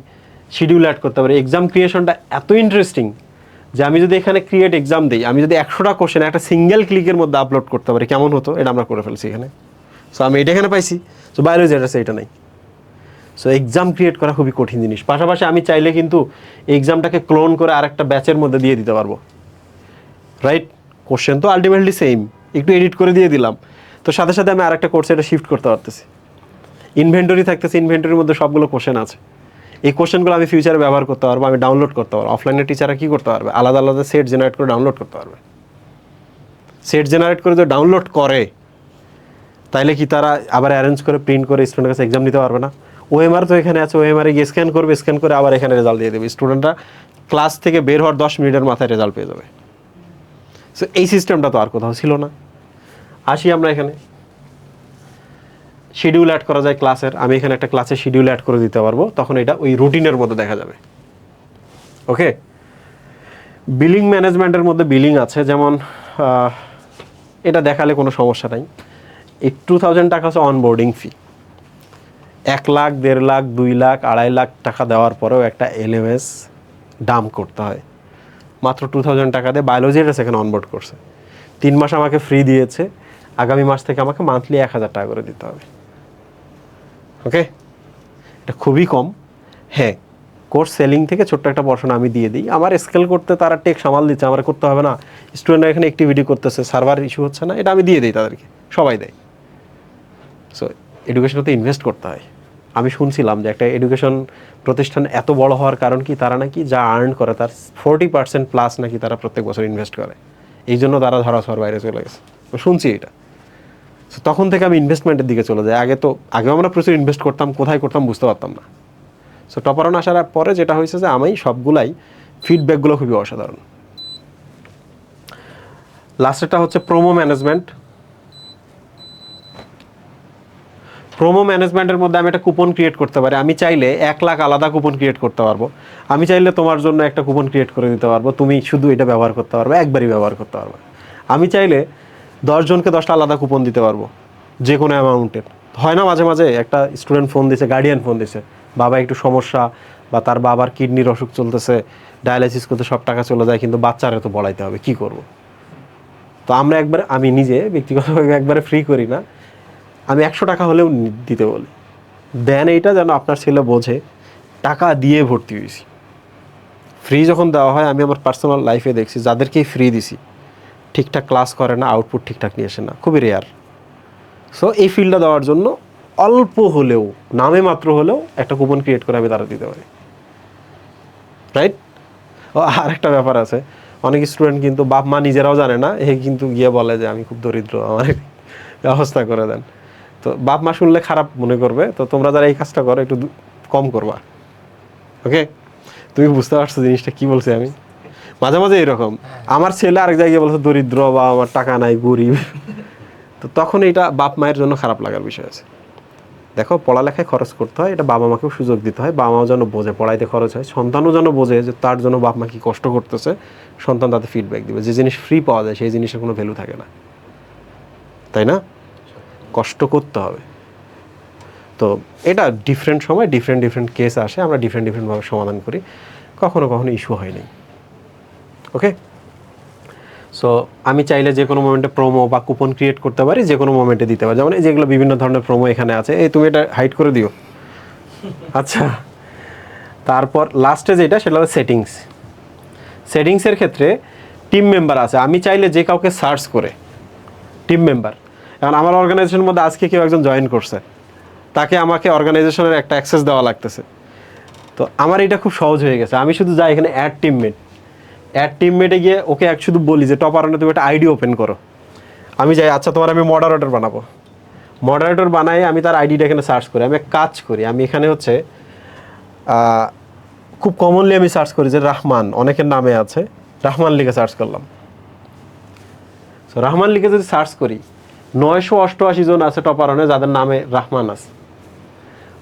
শিডিউল অ্যাড করতে পারি। এক্সাম ক্রিয়েশনটা এত ইন্টারেস্টিং যে আমি যদি এখানে ক্রিয়েট এক্সাম দিই, আমি যদি 100টা কোশ্চেন একটা সিঙ্গেল ক্লিকের মধ্যে আপলোড করতে পারি, কেমন হতো, এটা আমরা করে ফেলছি এখানে। সো আমি এটা এখানে পাইছি। সো বায়োলজি এটা এটা নেই। সো এক্সাম ক্রিয়েট করা খুবই কঠিন জিনিস। পাশাপাশি আমি চাইলে কিন্তু এক্সামটাকে ক্লোন করে আরেকটা ব্যাচের মধ্যে দিয়ে দিতে পারবো, রাইট? কোশ্চেন তো আলটিমেটলি সেম, একটু এডিট করে দিয়ে দিলাম, তো সাথে সাথে আমি আরেকটা কোর্সে এটা শিফট করতে পারতেছি। ইনভেন্টরি থাকতেছে, ইনভেন্টরির মধ্যে সবগুলো কোশ্চেন আছে। এই কোশ্চেনগুলো আমি ফিউচারে ব্যবহার করতে পারবো, আমি ডাউনলোড করতে পারবো। অফলাইনের টিচাররা কী করতে পারবে, আলাদা আলাদা সেট জেনারেট করে ডাউনলোড করতে পারবে। সেট জেনারেট করে যদি ডাউনলোড করে, তাইলে কি তারা আবার অ্যারেঞ্জ করে প্রিন্ট করে স্টুডেন্টের কাছে এক্সাম দিতে পারবে না? ওএমআর তো এখানে আছে, ওএমআরে গিয়ে স্ক্যান করবে, স্ক্যান করে আবার এখানে রেজাল্ট দিয়ে দেবে। স্টুডেন্টরা ক্লাস থেকে বের হওয়ার 10 মিনিটের মাথায় রেজাল্ট পেয়ে যাবে। সো এই সিস্টেমটা তো আর কোথাও ছিল না। আসি আমরা এখানে শিডিউল অ্যাড করা যায় ক্লাসের, আমি এখানে একটা ক্লাসের শিডিউল অ্যাড করে দিতে পারবো, তখন এটা ওই রুটিনের মধ্যে দেখা যাবে। ওকে, বিলিং ম্যানেজমেন্টের মধ্যে বিলিং আছে, যেমন এটা দেখালে কোনো সমস্যা নাই। এই 2000 টাকা হচ্ছে অনবোর্ডিং ফি। 1 লাখ, 1.5 লাখ, 2 লাখ, 2.5 লাখ টাকা দেওয়ার পরেও একটা এলএমএস ডাম্প করতে হয়। মাত্র 2000 টাকা দিয়ে বায়োলজি এটা সেখানে অনবোর্ড করছে, 3 মাস আমাকে ফ্রি দিয়েছে, আগামী মাস থেকে আমাকে মান্থলি 1000 টাকা করে দিতে হবে। ওকে, এটা খুবই কম। হ্যাঁ, কোর্স সেলিং থেকে ছোট্ট একটা পড়াশোনা আমি দিয়ে দিই, আমার স্কেল করতে তারা টেক সামাল দিচ্ছে, আমার করতে হবে না। স্টুডেন্টরা এখানে অ্যাক্টিভিটি করতেছে, সার্ভার ইস্যু হচ্ছে না, এটা আমি দিয়ে দিই তাদেরকে, সবাই দেয়। সো এডুকেশনতে ইনভেস্ট করতে হয়। আমি শুনছিলাম যে একটা এডুকেশন প্রতিষ্ঠান এত বড় হওয়ার কারণ কি, তারা নাকি যা আর্ন করে তার 40% প্লাস নাকি তারা প্রত্যেক বছর ইনভেস্ট করে, এই জন্য তারা ধরাছোঁয়ার বাইরে চলে গেছে। শুনছি এটা। সো তখন থেকে আমি ইনভেস্টমেন্টের দিকে চলে যাই। আগেও আমরা প্রচুর ইনভেস্ট করতাম, কোথায় করতাম বুঝতে পারতাম না। সো টপার অন আসার পরে যেটা হয়েছে যে আমি সবগুলাই ফিডব্যাকগুলো খুবই অসাধারণ। লাস্টেরটা হচ্ছে প্রোমো ম্যানেজমেন্ট। প্রোমো ম্যানেজমেন্টের মধ্যে আমি একটা কুপন ক্রিয়েট করতে পারি। আমি চাইলে 1 লাখ আলাদা কুপন ক্রিয়েট করতে পারবো, আমি চাইলে তোমার জন্য একটা কুপন ক্রিয়েট করে দিতে পারবো, তুমি শুধু এটা ব্যবহার করতে পারবে, একবারই ব্যবহার করতে পারবে। আমি চাইলে 10 জনকে 10টা আলাদা কুপন দিতে পারবো যে কোনো অ্যামাউন্টের। হয় না মাঝে মাঝে একটা স্টুডেন্ট ফোন দিছে, গার্ডিয়ান ফোন দিছে, বাবা একটু সমস্যা বা তার বাবার কিডনির অসুখ চলতেছে, ডায়ালাইসিস করতে সব টাকা চলে যায়, কিন্তু বাচ্চারা তো বলাইতে হবে, কি করব। তো আমরা আমি নিজে ব্যক্তিগতভাবে একবারে ফ্রি করি না, আমি 100 টাকা হলেও দিতে বলি, দেন এইটা যেন আপনার ছেলে বোঝে টাকা দিয়ে ভর্তি হয়েছি। ফ্রি যখন দেওয়া হয়, আমি আমার পার্সোনাল লাইফে দেখছি যাদেরকেই ফ্রি দিছি ঠিকঠাক ক্লাস করে না, আউটপুট ঠিকঠাক নিয়ে আসে না, খুবই রেয়ার। সো এই ফিল্ডটা দেওয়ার জন্য অল্প হলেও, নামে মাত্র হলেও একটা কুপন ক্রিয়েট করে আমি তারা দিতে পারি, রাইট। ও আর একটা ব্যাপার আছে, অনেক স্টুডেন্ট কিন্তু বাপ মা নিজেরাও জানে না, এ কিন্তু গিয়ে বলে যে আমি খুব দরিদ্র, আমার ব্যবস্থা করে দেন। তো বাপ মা শুনলে খারাপ মনে করবে, তো তোমরা যারা এই কাজটা করো একটু কম করবা। ওকে, তুমি বুঝতে পারছো জিনিসটা কি বলছি আমি? মাঝে মাঝে এরকম আমার ছেলে আরেক জায়গায় বলছে দরিদ্র বা আমার টাকা নাই, গরিব, তো তখন এটা বাপ মায়ের জন্য খারাপ লাগার বিষয় আছে। দেখো, পড়ালেখায় খরচ করতে হয়, এটা বাবা মাকেও সুযোগ দিতে হয়, বাবা মাও যেন বোঝে পড়াইতে খরচ হয়, সন্তানও যেন বোঝে যে তার জন্য বাপ মা কি কষ্ট করতেছে, সন্তান তাতে ফিডব্যাক দিবে। যে জিনিস ফ্রি পাওয়া যায় সেই জিনিসের কোনো ভ্যালু থাকে না, তাই না? কষ্ট করতে হবে। তো এটা ডিফারেন্ট সময় ডিফারেন্ট কেস আসে, আমরা ডিফারেন্টভাবে সমাধান করি, কখনো কখনো ইস্যু হয় নাই। ওকে, সো আমি চাইলে যে কোনো মোমেন্টে প্রোমো বা কুপন ক্রিয়েট করতে পারি, যে কোনো মোমেন্টে দিতে পারি। যেমন এই যেগুলো বিভিন্ন ধরনের প্রোমো এখানে আছে, এই তুমি এটা হাইড করে দিও। আচ্ছা, তারপর লাস্টে যেটা, সেটা হলো সেটিংস। সেটিংসের ক্ষেত্রে টিম মেম্বার আছে, আমি চাইলে যে কাউকে সার্চ করে টিম মেম্বার, এখন আমার অর্গানাইজেশনের মধ্যে আজকে কেউ একজন জয়েন করছে, তাকে আমাকে অর্গানাইজেশনের একটা অ্যাক্সেস দেওয়া লাগতেছে। তো আমার এটা খুব সহজ হয়ে গেছে, আমি শুধু যাই এখানে অ্যাড টিমমেটে গিয়ে ওকে শুধু বলি যে টপ আরাউন্ডে তুমি একটা আইডি ওপেন করো। আমি যাই, আচ্ছা তোমার আমি মডারেটর বানাবো, মডারেটর বানাই, আমি তার আইডিটা এখানে সার্চ করি। আমি এক কাজ করি, আমি এখানে হচ্ছে খুব কমনলি আমি সার্চ করি যে রহমান, অনেকের নামে আছে, রহমান লিখে সার্চ করলাম। সো রহমান লিখে যদি সার্চ করি, 988 জন আছে টপ আরাউন্ডে যাদের নামে রহমান আছে।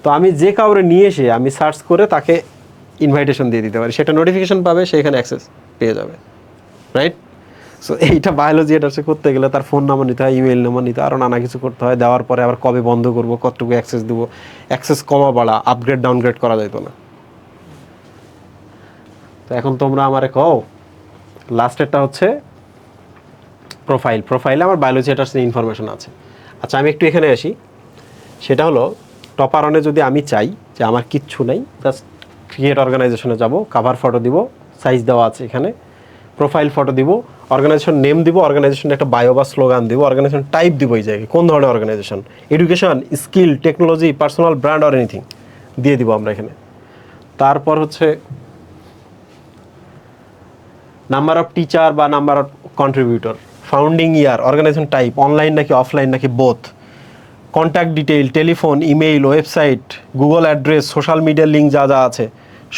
তো আমি যে কাউরে নিয়ে এসে আমি সার্চ করে তাকে ইনভাইটেশন দিয়ে দিতে পারি, সেটা নোটিফিকেশন পাবে, সেখানে অ্যাক্সেস পেয়ে যাবে, রাইট। সো এইটা বায়োলজি এটা করতে গেলে তার ফোন নাম্বার নিতে হয়, ইমেল নাম্বার নিতে হয়, আরও নানা কিছু করতে হয়। দেওয়ার পরে আবার কবে বন্ধ করবো, কতটুকু অ্যাক্সেস দেবো, অ্যাক্সেস কমা বাড়া, আপগ্রেড ডাউনগ্রেড করা যেত না। তো এখন তোমরা আমারে কও, লাস্টেরটা হচ্ছে প্রোফাইলে আমার বায়োলজি এটার ইনফরমেশন আছে। আচ্ছা, আমি একটু এখানে আসি, সেটা হলো টপার অনে যদি আমি চাই যে আমার কিচ্ছু নেই, জাস্ট ক্রিয়েট অর্গানাইজেশনে যাব, কাভার ফটো দিব, সাইজ দেওয়া আছে এখানে, প্রোফাইল ফটো দিব, অর্গানাইজেশন নেম দিব, অর্গানাইজেশনের একটা বায়ো বা স্লোগান দিব, অর্গানাইজেশন টাইপ দিব, এই জায়গায় কোন ধরনের organisation, education, skill, technology, personal brand or anything দিয়ে দিব আমরা এখানে। তারপর হচ্ছে নাম্বার অফ টিচার বা number of contributor, founding year, organisation type, online নাকি অফলাইন নাকি both, contact detail, telephone, email, website, Google address, social মিডিয়ার লিঙ্ক যা যা আছে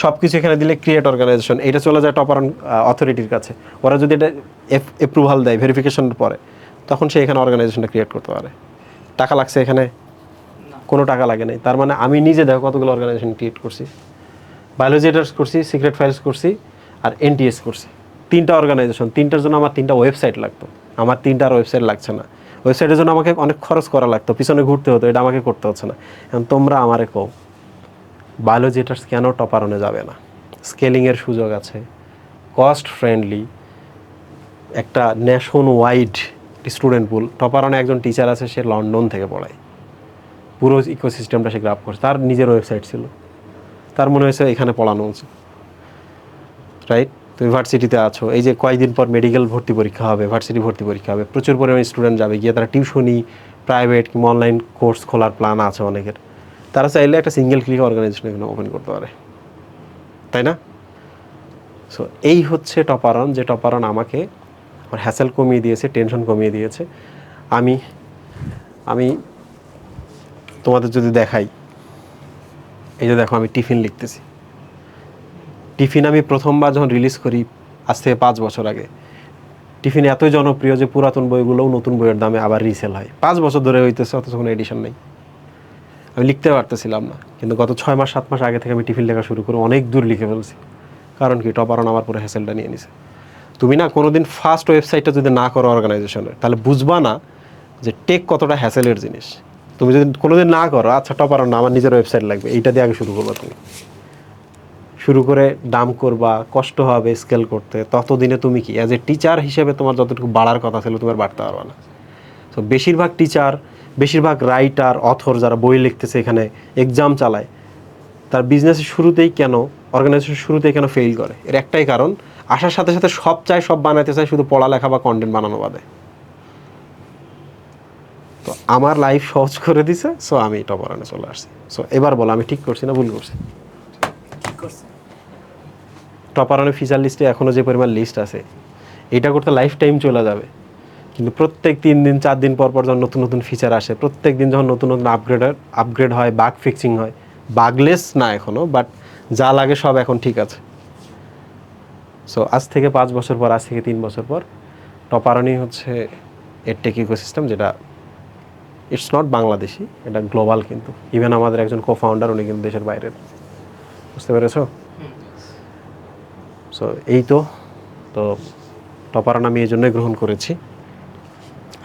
সব কিছু এখানে দিলে ক্রিয়েট অর্গানাইজেশন, এটা চলে যায় টপার অথরিটির কাছে। ওরা যদি এটা অ্যাপ্রুভাল দেয় ভেরিফিকেশনের পরে, তখন সে এখানে অর্গানাইজেশনটা ক্রিয়েট করতে পারে। টাকা লাগছে এখানে? কোনো টাকা লাগে নাই। তার মানে আমি নিজে দেখো কতগুলো অর্গানাইজেশন ক্রিয়েট করছি, বায়োলজি এটার্স করছি, সিক্রেট ফাইলস করছি, আর এনটিএস করছি। 3টা অর্গানাইজেশন, 3টার জন্য আমার 3টা ওয়েবসাইট লাগতো। আমার 3টার ওয়েবসাইট লাগছে না। ওয়েবসাইটের জন্য আমাকে অনেক খরচ করা লাগতো, পিছনে ঘুরতে হতো, এটা আমাকে করতে হচ্ছে না। এখন তোমরা আমারে কও বায়োলজি এটার্স কেন টপারনে যাবে না? স্কেলিংয়ের সুযোগ আছে, কস্ট ফ্রেন্ডলি, একটা ন্যাশন ওয়াইড স্টুডেন্ট পুল। টপারনে একজন টিচার আছে, সে লন্ডন থেকে পড়ায়, পুরো ইকোসিস্টেমটা সে গ্রাফ করছে, তার নিজের ওয়েবসাইট ছিল, তার মনে হয়েছে এখানে পড়ানো উচিত, রাইট? তুমি ভার্সিটিতে আছো, এই যে কয়েকদিন পর মেডিকেল ভর্তি পরীক্ষা হবে, ভার্সিটি ভর্তি পরীক্ষা হবে, প্রচুর পরিমাণে স্টুডেন্ট যাবে, গিয়ে তারা টিউশনি, প্রাইভেট কিংবা অনলাইন কোর্স খোলার প্ল্যান আছে অনেকের। তারা চাইলে একটা সিঙ্গেল ক্লিক অর্গানাইজেশন এখানে ওপেন করতে পারে, তাই না? সো এই হচ্ছে টপারন, যে টপারন আমাকে আমার হ্যাসেল কমিয়ে দিয়েছে, টেনশন কমিয়ে দিয়েছে। আমি আমি তোমাদের যদি দেখাই, এই যে দেখো আমি টিফিন লিখতেছি। টিফিন আমি প্রথমবার যখন রিলিজ করি আজ থেকে 5 বছর আগে, টিফিন এতই জনপ্রিয় যে পুরাতন বইগুলোও নতুন বইয়ের দামে আবার রিসেল হয়। 5 বছর ধরে হইতেছে, অথচ কোনো এডিশন নেই। আমি লিখতে পারতেছিলাম না, কিন্তু গত 6 মাস 7 মাস আগে থেকে আমি টিফিন লেখা শুরু করে অনেক দূর লিখে ফেলছি। কারণ কি, টপারন আমার পুরো হ্যাসেলটা নিয়ে নিছে। তুমি না কোনোদিন ফার্স্ট ওয়েবসাইটটা যদি না করো অর্গানাইজেশনের, তাহলে বুঝবা না যে টেক কতটা হ্যাসেলের জিনিস। তুমি যদি কোনোদিন না করো, আচ্ছা টপারন না, আমার নিজের ওয়েবসাইট লাগবে, এইটা দিয়ে আগে শুরু করবা। তুমি শুরু করে দাম করবা, কষ্ট হবে স্কেল করতে, ততদিনে তুমি কি অ্যাজ এ টিচার হিসেবে তোমার যতটুকু বাড়ার কথা ছিল তুমি আর বাড়তে পারবে না। তো বেশিরভাগ টিচার, বেশিরভাগ রাইটার, অথর যারা বই লিখতেছে, এখানে এক্সাম চালায়, তার বিজনেসের শুরুতেই কেন, অর্গানাইজেশনের শুরুতেই কেন ফেল করে? এর একটাই কারণ, আসার সাথে সাথে সব চায়, সব বানাইতে চায়, শুধু পড়ালেখা বা কন্টেন্ট বানানো বাদে। তো আমার লাইফ সহজ করে দিছে, সো আমি টপারনে চলে আসছি। সো এবার বলো, আমি ঠিক করছি না ভুল করছি? টপারনের ফিচার লিস্টে এখনও যে পরিমাণ লিস্ট আছে, এটা করতে লাইফ টাইম চলে যাবে। কিন্তু প্রত্যেক 3 দিন 4 দিন পর পর যখন নতুন নতুন ফিচার আসে, প্রত্যেক দিন যখন নতুন নতুন আপগ্রেড হয়, বাগ ফিক্সিং হয়, বাগলেস না এখনও, বাট যা লাগে সব এখন ঠিক আছে। সো আজ থেকে 5 বছর পর, আজ থেকে 3 বছর পর, টপারনই হচ্ছে এডটেক ইকোসিস্টেম, যেটা ইটস নট বাংলাদেশি, এটা গ্লোবাল। কিন্তু ইভেন আমাদের একজন কো-ফাউন্ডার, উনি কিন্তু দেশের বাইরের। বুঝতে পেরেছো? সো এই তো টপারন আমি এই জন্যই গ্রহণ করেছি।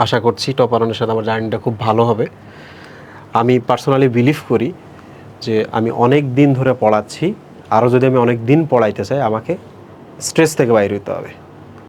আশা করছি টপারনের সাথে আমার জার্নিটা খুব ভালো হবে। আমি পার্সোনালি বিলিভ করি যে আমি অনেক দিন ধরে পড়াচ্ছি, আরও যদি আমি অনেক দিন পড়াইতে চাই, আমাকে স্ট্রেস থেকে বাইরে হতে হবে।